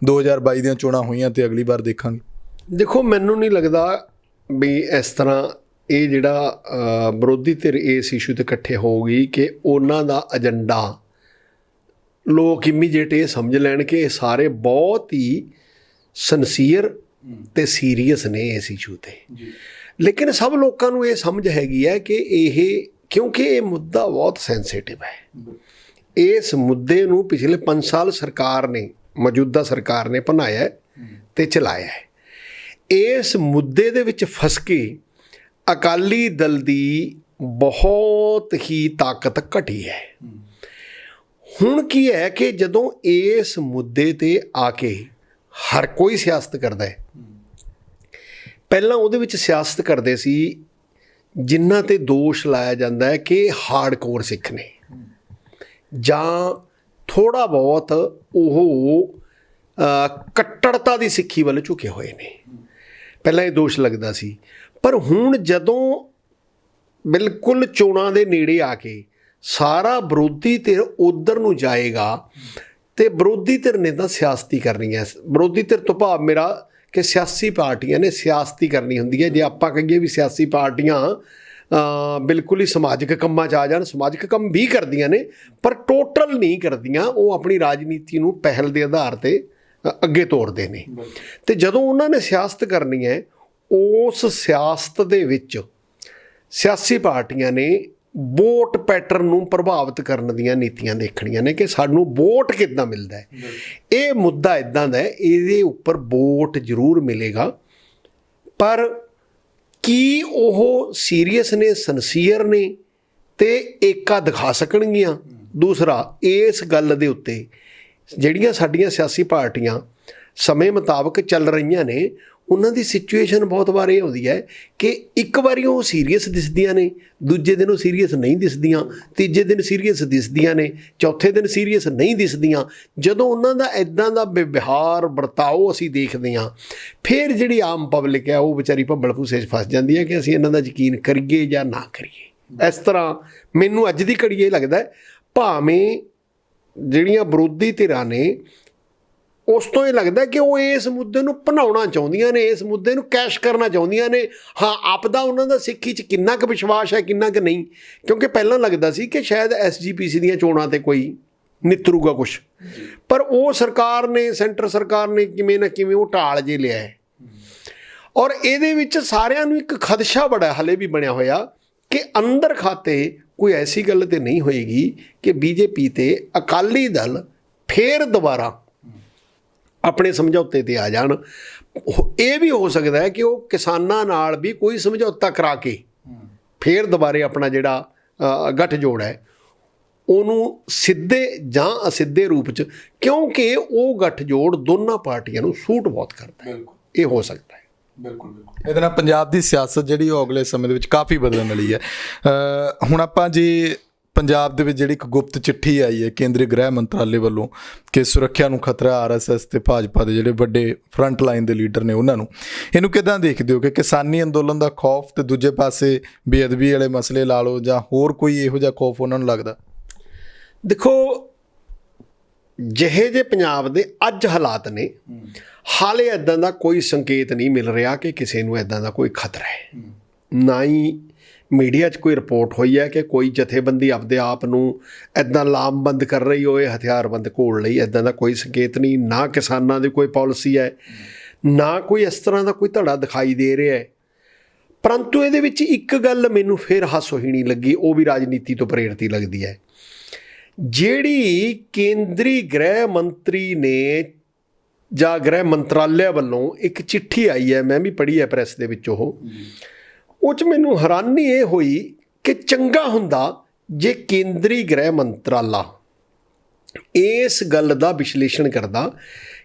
2022 ਦੀਆਂ ਚੋਣਾਂ ਹੋਈਆਂ ਤੇ ਅਗਲੀ ਵਾਰ ਦੇਖਾਂਗੇ? ਦੇਖੋ, ਮੈਨੂੰ ਨਹੀਂ ਲੱਗਦਾ ਵੀ ਇਸ ਤਰ੍ਹਾਂ ਇਹ ਜਿਹੜਾ ਵਿਰੋਧੀ ਧਿਰ ਇਸ ਇਸ਼ੂ 'ਤੇ ਇਕੱਠੇ ਹੋਊਗੀ ਕਿ ਉਹਨਾਂ ਦਾ ਏਜੰਡਾ ਲੋਕ ਇਮੀਡੀਏਟ ਇਹ ਸਮਝ ਲੈਣ ਕਿ ਇਹ ਸਾਰੇ ਬਹੁਤ ਹੀ ਸਨਸੀਅਰ ਤੇ ਸੀਰੀਅਸ ਨੇ ਇਸ ਇਸ਼ੂ 'ਤੇ। ਲੇਕਿਨ ਸਭ ਲੋਕਾਂ ਨੂੰ ਇਹ ਸਮਝ ਹੈਗੀ ਹੈ ਕਿ ਇਹ, ਕਿਉਂਕਿ ਇਹ ਮੁੱਦਾ ਬਹੁਤ ਸੈਂਸਿਟਿਵ ਹੈ, ਇਸ ਮੁੱਦੇ ਨੂੰ ਪਿਛਲੇ 5 ਸਾਲ ਸਰਕਾਰ ਨੇ, ਮੌਜੂਦਾ ਸਰਕਾਰ ਨੇ ਭਨਾਇਆ ਤੇ ਚਲਾਇਆ ਹੈ। ਇਸ ਮੁੱਦੇ ਦੇ ਵਿੱਚ ਫਸ ਕੇ ਅਕਾਲੀ ਦਲ ਦੀ ਬਹੁਤ ਹੀ ਤਾਕਤ ਘਟੀ ਹੈ। ਹੁਣ ਕੀ ਹੈ ਕਿ ਜਦੋਂ ਇਸ ਮੁੱਦੇ ਤੇ ਆ ਕੇ ਹਰ ਕੋਈ ਸਿਆਸਤ ਕਰਦਾ ਹੈ, ਪਹਿਲਾਂ ਉਹਦੇ ਵਿੱਚ ਸਿਆਸਤ ਕਰਦੇ ਸੀ ਜਿਨ੍ਹਾਂ ਤੇ ਦੋਸ਼ ਲਾਇਆ ਜਾਂਦਾ ਹੈ ਕਿ ਹਾਰਡਕੋਰ ਸਿੱਖ ਨੇ ਜਾਂ ਥੋੜ੍ਹਾ ਬਹੁਤ ਉਹ ਕੱਟੜਤਾ ਦੀ ਸਿੱਖੀ ਵੱਲ ਝੁਕੇ ਹੋਏ ਨੇ। ਪਹਿਲਾਂ ਇਹ ਦੋਸ਼ ਲੱਗਦਾ ਸੀ, ਪਰ ਹੁਣ ਜਦੋਂ ਬਿਲਕੁਲ ਚੋਣਾਂ ਦੇ ਨੇੜੇ ਆ ਕੇ ਸਾਰਾ ਵਿਰੋਧੀ ਧਿਰ ਉੱਧਰ ਨੂੰ ਜਾਏਗਾ ਤੇ ਵਿਰੋਧੀ ਧਿਰ ਨੇ ਤਾਂ ਸਿਆਸਤੀ ਕਰਨੀ ਹੈ। ਵਿਰੋਧੀ ਧਿਰ ਤੋਂ ਭਾਵ ਮੇਰਾ ਕਿ ਸਿਆਸੀ ਪਾਰਟੀਆਂ ਨੇ ਸਿਆਸਤੀ ਕਰਨੀ ਹੁੰਦੀ ਹੈ। ਜੇ ਆਪਾਂ ਕਹੀਏ ਵੀ ਸਿਆਸੀ ਪਾਰਟੀਆਂ ਬਿਲਕੁਲ ਹੀ ਸਮਾਜਿਕ ਕੰਮਾਂ 'ਚ ਆ ਜਾਣ, ਸਮਾਜਿਕ ਕੰਮ ਵੀ ਕਰਦੀਆਂ ਨੇ ਪਰ ਟੋਟਲ ਨਹੀਂ ਕਰਦੀਆਂ, ਉਹ ਆਪਣੀ ਰਾਜਨੀਤੀ ਨੂੰ ਪਹਿਲ ਦੇ ਆਧਾਰ 'ਤੇ ਅੱਗੇ ਤੋਰਦੇ ਨੇ। ਅਤੇ ਜਦੋਂ ਉਹਨਾਂ ਨੇ ਸਿਆਸਤ ਕਰਨੀ ਹੈ, ਉਸ ਸਿਆਸਤ ਦੇ ਵਿੱਚ ਸਿਆਸੀ ਪਾਰਟੀਆਂ ਨੇ ਵੋਟ ਪੈਟਰਨ ਨੂੰ ਪ੍ਰਭਾਵਿਤ ਕਰਨ ਦੀਆਂ ਨੀਤੀਆਂ ਦੇਖਣੀਆਂ ਨੇ ਕਿ ਸਾਨੂੰ ਵੋਟ ਕਿੱਦਾਂ ਮਿਲਦਾ ਹੈ। ਇਹ ਮੁੱਦਾ ਇੱਦਾਂ ਦਾ ਹੈ, ਇਹਦੇ ਉੱਪਰ ਵੋਟ ਜ਼ਰੂਰ ਮਿਲੇਗਾ, ਪਰ ਕੀ ਉਹ ਸੀਰੀਅਸ ਨੇ, ਸਨਸੀਅਰ ਨੇ ਅਤੇ ਏਕਾ ਦਿਖਾ ਸਕਣਗੀਆਂ। ਦੂਸਰਾ, ਇਸ ਗੱਲ ਦੇ ਉੱਤੇ ਜਿਹੜੀਆਂ ਸਾਡੀਆਂ ਸਿਆਸੀ ਪਾਰਟੀਆਂ ਸਮੇਂ ਮੁਤਾਬਕ ਚੱਲ ਰਹੀਆਂ ਨੇ, ਉਹਨਾਂ ਦੀ ਸਿਚੁਏਸ਼ਨ ਬਹੁਤ ਵਾਰ ਇਹ ਆਉਂਦੀ ਹੈ ਕਿ ਇੱਕ ਵਾਰੀ ਉਹ ਸੀਰੀਅਸ ਦਿਸਦੀਆਂ ਨੇ, ਦੂਜੇ ਦਿਨ ਉਹ ਸੀਰੀਅਸ ਨਹੀਂ ਦਿਸਦੀਆਂ, ਤੀਜੇ ਦਿਨ ਸੀਰੀਅਸ ਦਿਸਦੀਆਂ ਨੇ, ਚੌਥੇ ਦਿਨ ਸੀਰੀਅਸ ਨਹੀਂ ਦਿਸਦੀਆਂ। ਜਦੋਂ ਉਹਨਾਂ ਦਾ ਇੱਦਾਂ ਦਾ ਵਿਵਹਾਰ ਵਰਤਾਓ ਅਸੀਂ ਦੇਖਦੇ ਹਾਂ, ਫਿਰ ਜਿਹੜੀ ਆਮ ਪਬਲਿਕ ਹੈ ਉਹ ਵਿਚਾਰੀ ਭੰਬਲ ਭੂਸੇ 'ਚ ਫਸ ਜਾਂਦੀ ਹੈ ਕਿ ਅਸੀਂ ਇਹਨਾਂ ਦਾ ਯਕੀਨ ਕਰੀਏ ਜਾਂ ਨਾ ਕਰੀਏ। ਇਸ ਤਰ੍ਹਾਂ ਮੈਨੂੰ ਅੱਜ ਦੀ ਘੜੀ ਇਹ ਲੱਗਦਾ ਹੈ, ਭਾਵੇਂ ਜਿਹੜੀਆਂ ਵਿਰੋਧੀ ਧਿਰਾਂ ਨੇ ਉਸ ਤੋਂ ਇਹ ਲੱਗਦਾ ਕਿ ਉਹ ਇਸ ਮੁੱਦੇ ਨੂੰ ਭੁਨਾਉਣਾ ਚਾਹੁੰਦੀਆਂ ਨੇ, ਇਸ ਮੁੱਦੇ ਨੂੰ ਕੈਸ਼ ਕਰਨਾ ਚਾਹੁੰਦੀਆਂ ਨੇ। ਹਾਂ, ਆਪਦਾ ਉਹਨਾਂ ਦਾ ਸਿੱਖੀ 'ਚ ਕਿੰਨਾ ਕੁ ਵਿਸ਼ਵਾਸ ਹੈ, ਕਿੰਨਾ ਕੁ ਨਹੀਂ, ਕਿਉਂਕਿ ਪਹਿਲਾਂ ਲੱਗਦਾ ਸੀ ਕਿ ਸ਼ਾਇਦ SGPC ਦੀਆਂ ਚੋਣਾਂ 'ਤੇ ਕੋਈ ਨਿੱਤਰੂਗਾ ਕੁਛ, ਪਰ ਉਹ ਸਰਕਾਰ ਨੇ, ਸੈਂਟਰ ਸਰਕਾਰ ਨੇ ਕਿਵੇਂ ਨਾ ਕਿਵੇਂ ਉਹ ਢਾਲ ਜੇ ਲਿਆ ਹੈ। ਔਰ ਇਹਦੇ ਵਿੱਚ ਸਾਰਿਆਂ ਨੂੰ ਇੱਕ ਖਦਸ਼ਾ ਬੜਾ ਹਾਲੇ ਵੀ ਬਣਿਆ ਹੋਇਆ ਕਿ ਅੰਦਰ ਖਾਤੇ ਕੋਈ ਐਸੀ ਗੱਲ ਤਾਂ ਨਹੀਂ ਹੋਏਗੀ ਕਿ BJP ਤੇ ਅਕਾਲੀ ਦਲ ਫੇਰ ਦੁਬਾਰਾ ਆਪਣੇ ਸਮਝੌਤੇ 'ਤੇ ਆ ਜਾਣ। ਇਹ ਵੀ ਹੋ ਸਕਦਾ ਹੈ ਕਿ ਉਹ ਕਿਸਾਨਾਂ ਨਾਲ ਵੀ ਕੋਈ ਸਮਝੌਤਾ ਕਰਾ ਕੇ ਫੇਰ ਦੁਬਾਰੇ ਆਪਣਾ ਜਿਹੜਾ ਗੱਠਜੋੜ ਹੈ ਉਹਨੂੰ ਸਿੱਧੇ ਜਾਂ ਅਸਿੱਧੇ ਰੂਪ 'ਚ, ਕਿਉਂਕਿ ਉਹ ਗੱਠਜੋੜ ਦੋਨਾਂ ਪਾਰਟੀਆਂ ਨੂੰ ਸੂਟ ਬਹੁਤ ਕਰਦਾ ਹੈ, ਇਹ ਹੋ ਸਕਦਾ ਹੈ। ਬਿਲਕੁਲ ਬਿਲਕੁਲ। ਇਹਦੇ ਨਾਲ ਪੰਜਾਬ ਦੀ ਸਿਆਸਤ ਜਿਹੜੀ ਉਹ ਅਗਲੇ ਸਮੇਂ ਦੇ ਵਿੱਚ ਕਾਫੀ ਬਦਲਣ ਵਾਲੀ ਹੈ। ਹੁਣ ਆਪਾਂ ਜੇ ਪੰਜਾਬ ਦੇ ਵਿੱਚ ਜਿਹੜੀ ਇੱਕ ਗੁਪਤ ਚਿੱਠੀ ਆਈ ਹੈ ਕੇਂਦਰੀ ਗ੍ਰਹਿ ਮੰਤਰਾਲੇ ਵੱਲੋਂ ਕਿ ਸੁਰੱਖਿਆ ਨੂੰ ਖਤਰਾ RSS ਤੇ ਭਾਜਪਾ ਦੇ ਜਿਹੜੇ ਵੱਡੇ ਫਰੰਟ ਲਾਈਨ ਦੇ ਲੀਡਰ ਨੇ ਉਹਨਾਂ ਨੂੰ, ਇਹਨੂੰ ਕਿੱਦਾਂ ਦੇਖਦੇ ਹੋ ਕਿ ਕਿਸਾਨੀ ਅੰਦੋਲਨ ਦਾ ਖੌਫ ਤੇ ਦੂਜੇ ਪਾਸੇ ਬੇਅਦਬੀ ਵਾਲੇ ਮਸਲੇ ਲਾ ਲਓ ਜਾਂ ਹੋਰ ਕੋਈ ਇਹੋ ਜਿਹਾ ਖੌਫ ਉਹਨਾਂ ਨੂੰ ਲੱਗਦਾ? ਦੇਖੋ, ਜਿਹੇ ਜਿਹੇ ਪੰਜਾਬ ਦੇ ਅੱਜ ਹਾਲਾਤ ਨੇ, ਹਾਲੇ ਇੱਦਾਂ ਦਾ ਕੋਈ ਸੰਕੇਤ ਨਹੀਂ ਮਿਲ ਰਿਹਾ ਕਿ ਕਿਸੇ ਨੂੰ ਇੱਦਾਂ ਦਾ ਕੋਈ ਖਤਰਾ ਹੈ। ਨਾ ਹੀ ਮੀਡੀਆ 'ਚ ਕੋਈ ਰਿਪੋਰਟ ਹੋਈ ਹੈ ਕਿ ਕੋਈ ਜਥੇਬੰਦੀ ਆਪਦੇ ਆਪ ਨੂੰ ਇੱਦਾਂ ਲਾਮਬੰਦ ਕਰ ਰਹੀ ਹੋਏ ਹਥਿਆਰਬੰਦ ਘੋਲ ਲਈ, ਇੱਦਾਂ ਦਾ ਕੋਈ ਸੰਕੇਤ ਨਹੀਂ। ਨਾ ਕਿਸਾਨਾਂ ਦੀ ਕੋਈ ਪਾਲਿਸੀ ਹੈ, ਨਾ ਕੋਈ ਇਸ ਤਰ੍ਹਾਂ ਦਾ ਕੋਈ ਧੜਾ ਦਿਖਾਈ ਦੇ ਰਿਹਾ ਹੈ। ਪਰੰਤੂ ਇਹਦੇ ਵਿੱਚ ਇੱਕ ਗੱਲ ਮੈਨੂੰ ਫਿਰ ਹਾਸੋਹੀਣੀ ਲੱਗੀ, ਉਹ ਵੀ ਰਾਜਨੀਤੀ ਤੋਂ ਪ੍ਰੇਰਿਤ ਹੀ ਲੱਗਦੀ ਹੈ। ਜਿਹੜੀ ਕੇਂਦਰੀ ਗ੍ਰਹਿ ਮੰਤਰੀ ਨੇ ਜਾਂ ਗ੍ਰਹਿ ਮੰਤਰਾਲੇ ਵੱਲੋਂ ਇੱਕ ਚਿੱਠੀ ਆਈ ਹੈ, ਮੈਂ ਵੀ ਪੜ੍ਹੀ ਹੈ ਪ੍ਰੈਸ ਦੇ ਵਿੱਚ, ਉਹ 'ਚ ਮੈਨੂੰ ਹੈਰਾਨੀ ਇਹ ਹੋਈ ਕਿ ਚੰਗਾ ਹੁੰਦਾ ਜੇ ਕੇਂਦਰੀ ਗ੍ਰਹਿ ਮੰਤਰਾਲਾ ਇਸ ਗੱਲ ਦਾ ਵਿਸ਼ਲੇਸ਼ਣ ਕਰਦਾ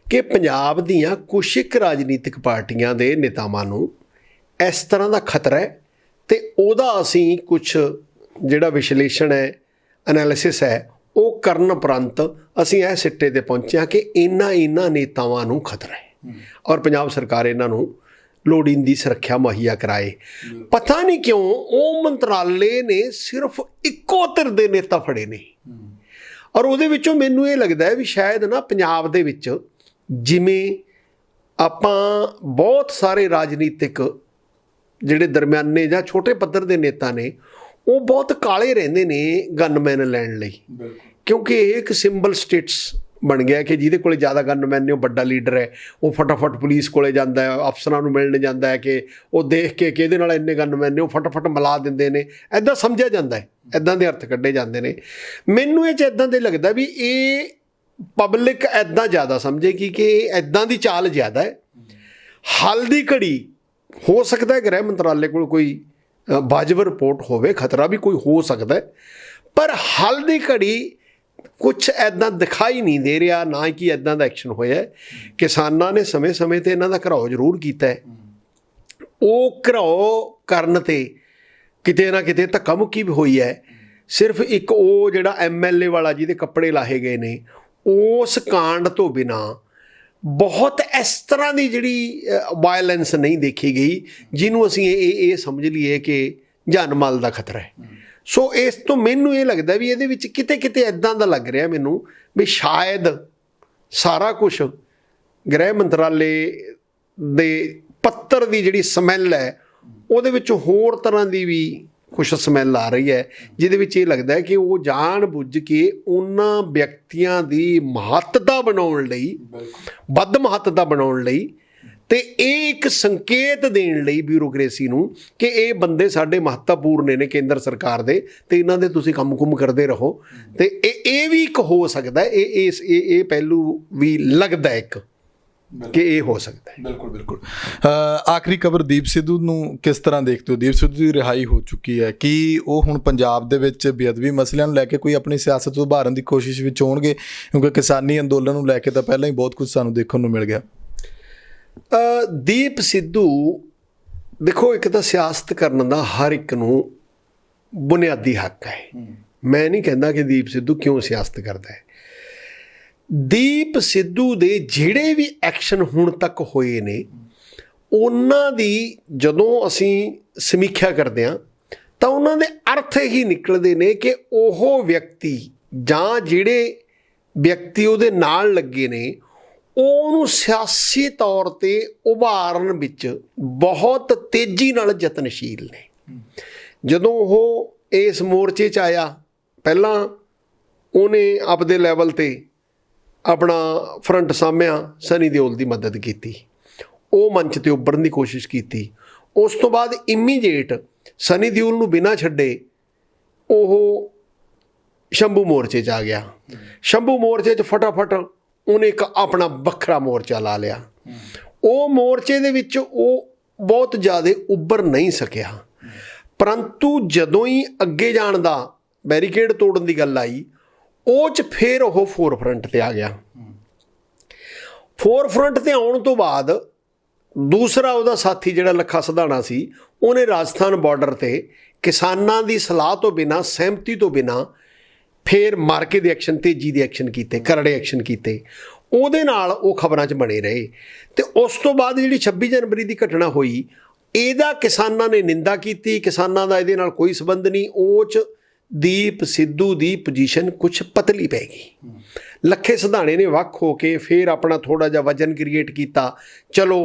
ਕਿ ਪੰਜਾਬ ਦੀਆਂ ਕੁਛ ਇੱਕ ਰਾਜਨੀਤਿਕ ਪਾਰਟੀਆਂ ਦੇ ਨੇਤਾਵਾਂ ਨੂੰ ਇਸ ਤਰ੍ਹਾਂ ਦਾ ਖਤਰਾ ਹੈ ਅਤੇ ਉਹਦਾ ਅਸੀਂ ਕੁਛ ਜਿਹੜਾ ਵਿਸ਼ਲੇਸ਼ਣ ਹੈ, ਐਨਾਲਿਸਿਸ ਹੈ, ਉਹ ਕਰਨ ਉਪਰੰਤ ਅਸੀਂ ਇਹ ਸਿੱਟੇ 'ਤੇ ਪਹੁੰਚੇ ਹਾਂ ਕਿ ਇਹਨਾਂ ਨੇਤਾਵਾਂ ਨੂੰ ਖਤਰਾ ਹੈ ਔਰ ਪੰਜਾਬ ਸਰਕਾਰ ਇਹਨਾਂ ਨੂੰ ਲੋੜੀਂਦੀ ਸੁਰੱਖਿਆ ਮੁਹੱਈਆ ਕਰਾਏ। ਪਤਾ ਨਹੀਂ ਕਿਉਂ ਉਹ ਮੰਤਰਾਲੇ ਨੇ ਸਿਰਫ ਇੱਕੋ ਧਿਰ ਦੇ ਨੇਤਾ ਫੜੇ ਨੇ ਔਰ ਉਹਦੇ ਵਿੱਚੋਂ ਮੈਨੂੰ ਇਹ ਲੱਗਦਾ ਹੈ ਵੀ ਸ਼ਾਇਦ ਨਾ ਪੰਜਾਬ ਦੇ ਵਿੱਚ ਜਿਵੇਂ ਆਪਾਂ ਬਹੁਤ ਸਾਰੇ ਰਾਜਨੀਤਿਕ ਜਿਹੜੇ ਦਰਮਿਆਨੇ ਜਾਂ ਛੋਟੇ ਪੱਧਰ ਦੇ ਨੇਤਾ ਨੇ, ਉਹ ਬਹੁਤ ਕਾਲੇ ਰਹਿੰਦੇ ਨੇ ਗਨਮੈਨ ਲੈਣ ਲਈ, ਕਿਉਂਕਿ ਇਹ ਇੱਕ ਸਿੰਬਲ ਸਟੇਟਸ ਬਣ ਗਿਆ ਕਿ ਜਿਹਦੇ ਕੋਲ ਜ਼ਿਆਦਾ ਗਨਮੈਨ ਨੇ ਉਹ ਵੱਡਾ ਲੀਡਰ ਹੈ। ਉਹ ਫਟਾਫਟ ਪੁਲਿਸ ਕੋਲੇ ਜਾਂਦਾ ਹੈ, ਅਫਸਰਾਂ ਨੂੰ ਮਿਲਣ ਜਾਂਦਾ ਹੈ ਕਿ ਉਹ ਦੇਖ ਕੇ ਕਿ ਇਹਦੇ ਨਾਲ ਇੰਨੇ ਗਨਮੈਨ ਨੇ, ਉਹ ਫਟਾਫਟ ਮਿਲਾ ਦਿੰਦੇ ਨੇ, ਇੱਦਾਂ ਸਮਝਿਆ ਜਾਂਦਾ ਹੈ, ਇੱਦਾਂ ਦੇ ਅਰਥ ਕੱਢੇ ਜਾਂਦੇ ਨੇ। ਮੈਨੂੰ ਇਹ 'ਚ ਇੱਦਾਂ ਦੇ ਲੱਗਦਾ ਵੀ ਇਹ ਪਬਲਿਕ ਇੱਦਾਂ ਜ਼ਿਆਦਾ ਸਮਝੇਗੀ ਕਿ ਇੱਦਾਂ ਦੀ ਚਾਲ ਜ਼ਿਆਦਾ ਹੈ। ਹਾਲ ਦੀ ਘੜੀ ਹੋ ਸਕਦਾ ਹੈ ਗ੍ਰਹਿ ਮੰਤਰਾਲੇ ਕੋਲ ਕੋਈ ਵਾਜਬ ਰਿਪੋਰਟ ਹੋਵੇ, ਖਤਰਾ ਵੀ ਕੋਈ ਹੋ ਸਕਦਾ ਹੈ, ਪਰ ਹਾਲ ਦੀ ਘੜੀ ਕੁਛ ਇੱਦਾਂ ਦਿਖਾਈ ਨਹੀਂ ਦੇ ਰਿਹਾ, ਨਾ ਕਿ ਇੱਦਾਂ ਦਾ ਐਕਸ਼ਨ ਹੋਇਆ। ਕਿਸਾਨਾਂ ਨੇ ਸਮੇਂ-ਸਮੇਂ 'ਤੇ ਇਹਨਾਂ ਦਾ ਘਿਰਾਓ ਜ਼ਰੂਰ ਕੀਤਾ ਹੈ। ਉਹ ਘਿਰਾਓ ਕਰਨ 'ਤੇ ਕਿਤੇ ਨਾ ਕਿਤੇ ਧੱਕਾ ਮੁੱਕੀ ਵੀ ਹੋਈ ਹੈ। ਸਿਰਫ ਇੱਕ ਉਹ ਜਿਹੜਾ MLA ਵਾਲਾ ਜਿਹਦੇ ਕੱਪੜੇ ਲਾਹੇ ਗਏ ਨੇ, ਉਸ ਕਾਂਡ ਤੋਂ ਬਿਨਾਂ ਬਹੁਤ ਇਸ ਤਰ੍ਹਾਂ ਦੀ ਜਿਹੜੀ ਵਾਇਲੈਂਸ ਨਹੀਂ ਦੇਖੀ ਗਈ ਜਿਹਨੂੰ ਅਸੀਂ ਇਹ ਸਮਝ ਲਈਏ ਕਿ ਜਾਨ ਮਾਲ ਦਾ ਖਤਰਾ ਹੈ। ਸੋ ਇਸ ਤੋਂ ਮੈਨੂੰ ਇਹ ਲੱਗਦਾ ਵੀ ਇਹਦੇ ਵਿੱਚ ਕਿਤੇ ਕਿਤੇ ਇੱਦਾਂ ਦਾ ਲੱਗ ਰਿਹਾ ਮੈਨੂੰ ਵੀ ਸ਼ਾਇਦ ਸਾਰਾ ਕੁਝ ਗ੍ਰਹਿ ਮੰਤਰਾਲੇ ਦੇ ਪੱਤਰ ਦੀ ਜਿਹੜੀ ਸਮੈਲ ਹੈ ਉਹਦੇ ਵਿੱਚ ਹੋਰ ਤਰ੍ਹਾਂ ਦੀ ਵੀ ਕੁਛ ਸਮੈਲ ਆ ਰਹੀ ਹੈ, ਜਿਹਦੇ ਵਿੱਚ ਇਹ ਲੱਗਦਾ ਹੈ ਕਿ ਉਹ ਜਾਣ ਬੁੱਝ ਕੇ ਉਹਨਾਂ ਵਿਅਕਤੀਆਂ ਦੀ ਮਹੱਤਤਾ ਬਣਾਉਣ ਲਈ, ਵੱਧ ਮਹੱਤਤਾ ਬਣਾਉਣ ਲਈ, ਤੇ ਇਹ ਇੱਕ ਸੰਕੇਤ ਦੇਣ ਲਈ ਬਿਊਰੋਕਰੇਸੀ ਨੂੰ ਕਿ ਇਹ ਬੰਦੇ ਸਾਡੇ ਮਹੱਤਵਪੂਰਨ ਨੇ ਕੇਂਦਰ ਸਰਕਾਰ ਦੇ, ਤੇ ਇਹਨਾਂ ਦੇ ਤੁਸੀਂ ਕੰਮ ਕਰਦੇ ਰਹੋ। ਤੇ ਇਹ ਵੀ ਇੱਕ ਹੋ ਸਕਦਾ, ਇਹ ਪਹਿਲੂ ਵੀ ਲੱਗਦਾ ਇੱਕ ਕਿ ਇਹ ਹੋ ਸਕਦਾ ਹੈ। ਬਿਲਕੁਲ ਬਿਲਕੁਲ। ਆਖਰੀ ਖਬਰ, ਦੀਪ ਸਿੱਧੂ ਨੂੰ ਕਿਸ ਤਰ੍ਹਾਂ ਦੇਖਦੇ ਹੋ? ਦੀਪ ਸਿੱਧੂ ਦੀ ਰਿਹਾਈ ਹੋ ਚੁੱਕੀ ਹੈ, ਕੀ ਉਹ ਹੁਣ ਪੰਜਾਬ ਦੇ ਵਿੱਚ ਬੇਅਦਬੀ ਮਸਲਿਆਂ ਨੂੰ ਲੈ ਕੇ ਕੋਈ ਆਪਣੀ ਸਿਆਸਤ ਉਭਾਰਨ ਦੀ ਕੋਸ਼ਿਸ਼ ਵਿੱਚ ਹੋਣਗੇ? ਕਿਉਂਕਿ ਕਿਸਾਨੀ ਅੰਦੋਲਨ ਨੂੰ ਲੈ ਕੇ ਤਾਂ ਪਹਿਲਾਂ ਹੀ ਬਹੁਤ ਕੁਝ ਸਾਨੂੰ ਦੇਖਣ ਨੂੰ ਮਿਲ ਗਿਆ। ਦੀਪ ਸਿੱਧੂ, ਦੇਖੋ, ਇੱਕ ਤਾਂ ਸਿਆਸਤ ਕਰਨ ਦਾ ਹਰ ਇੱਕ ਨੂੰ ਬੁਨਿਆਦੀ ਹੱਕ ਹੈ। ਮੈਂ ਨਹੀਂ ਕਹਿੰਦਾ ਕਿ ਦੀਪ ਸਿੱਧੂ ਕਿਉਂ ਸਿਆਸਤ ਕਰਦਾ ਹੈ। ਦੀਪ ਸਿੱਧੂ ਦੇ ਜਿਹੜੇ ਵੀ ਐਕਸ਼ਨ ਹੁਣ ਤੱਕ ਹੋਏ ਨੇ, ਉਹਨਾਂ ਦੀ ਜਦੋਂ ਅਸੀਂ ਸਮੀਖਿਆ ਕਰਦੇ ਹਾਂ ਤਾਂ ਉਹਨਾਂ ਦੇ ਅਰਥ ਹੀ ਨਿਕਲਦੇ ਨੇ ਕਿ ਉਹ ਵਿਅਕਤੀ ਜਾਂ ਜਿਹੜੇ ਵਿਅਕਤੀ ਉਹਦੇ ਨਾਲ ਲੱਗੇ ਨੇ ਉਹਨੂੰ ਸਿਆਸੀ ਤੌਰ 'ਤੇ ਉਭਾਰਨ ਵਿੱਚ ਬਹੁਤ ਤੇਜ਼ੀ ਨਾਲ ਯਤਨਸ਼ੀਲ ਨੇ। ਜਦੋਂ ਉਹ ਇਸ ਮੋਰਚੇ 'ਚ ਆਇਆ, ਪਹਿਲਾਂ ਉਹਨੇ ਆਪਦੇ ਲੈਵਲ 'ਤੇ ਆਪਣਾ ਫਰੰਟ ਸਾਂਭਿਆ, ਸਨੀ ਦਿਓਲ ਦੀ ਮਦਦ ਕੀਤੀ, ਉਹ ਮੰਚ 'ਤੇ ਉੱਭਰਨ ਦੀ ਕੋਸ਼ਿਸ਼ ਕੀਤੀ। ਉਸ ਤੋਂ ਬਾਅਦ ਇਮੀਡੀਏਟ ਸਨੀ ਦਿਓਲ ਨੂੰ ਬਿਨਾਂ ਛੱਡੇ ਉਹ ਸ਼ੰਭੂ ਮੋਰਚੇ 'ਚ ਆ ਗਿਆ। ਸ਼ੰਭੂ ਮੋਰਚੇ 'ਚ ਫਟਾਫਟ ਉਹਨੇ ਇੱਕ ਆਪਣਾ ਵੱਖਰਾ ਮੋਰਚਾ ਲਾ ਲਿਆ। ਉਹ ਮੋਰਚੇ ਦੇ ਵਿੱਚ ਉਹ ਬਹੁਤ ਜ਼ਿਆਦਾ ਉੱਭਰ ਨਹੀਂ ਸਕਿਆ, ਪਰੰਤੂ ਜਦੋਂ ਹੀ ਅੱਗੇ ਜਾਣ ਦਾ, ਬੈਰੀਕੇਡ ਤੋੜਨ ਦੀ ਗੱਲ ਆਈ, ਉਹ 'ਚ ਫਿਰ ਉਹ ਫੋਰਫਰੰਟ 'ਤੇ ਆ ਗਿਆ। ਫੋਰਫਰੰਟ 'ਤੇ ਆਉਣ ਤੋਂ ਬਾਅਦ ਦੂਸਰਾ ਉਹਦਾ ਸਾਥੀ ਜਿਹੜਾ ਲੱਖਾ ਸਿਧਾਣਾ ਸੀ, ਉਹਨੇ ਰਾਜਸਥਾਨ ਬਾਰਡਰ 'ਤੇ ਕਿਸਾਨਾਂ ਦੀ ਸਲਾਹ ਤੋਂ ਬਿਨਾਂ, ਸਹਿਮਤੀ ਤੋਂ ਬਿਨਾਂ ਫਿਰ ਮਾਰਕੇ ਦੇ ਐਕਸ਼ਨ, ਤੇਜ਼ੀ ਦੇ ਐਕਸ਼ਨ ਕੀਤੇ, ਕਰੜੇ ਐਕਸ਼ਨ ਕੀਤੇ। ਉਹਦੇ ਨਾਲ ਉਹ ਖਬਰਾਂ 'ਚ ਬਣੇ ਰਹੇ। ਅਤੇ ਉਸ ਤੋਂ ਬਾਅਦ ਜਿਹੜੀ 26 ਜਨਵਰੀ ਦੀ ਘਟਨਾ ਹੋਈ, ਇਹਦਾ ਕਿਸਾਨਾਂ ਨੇ ਨਿੰਦਾ ਕੀਤੀ, ਕਿਸਾਨਾਂ ਦਾ ਇਹਦੇ ਨਾਲ ਕੋਈ ਸੰਬੰਧ ਨਹੀਂ। ਉਹ 'ਚ ਦੀਪ ਸਿੱਧੂ ਦੀ ਪੋਜੀਸ਼ਨ ਕੁਛ ਪਤਲੀ ਪੈ ਗਈ। ਲੱਖੇ ਸਿਧਾਣੇ ਨੇ ਵੱਖ ਹੋ ਕੇ ਫਿਰ ਆਪਣਾ ਥੋੜ੍ਹਾ ਜਿਹਾ ਵਜਨ ਕ੍ਰੀਏਟ ਕੀਤਾ। ਚਲੋ,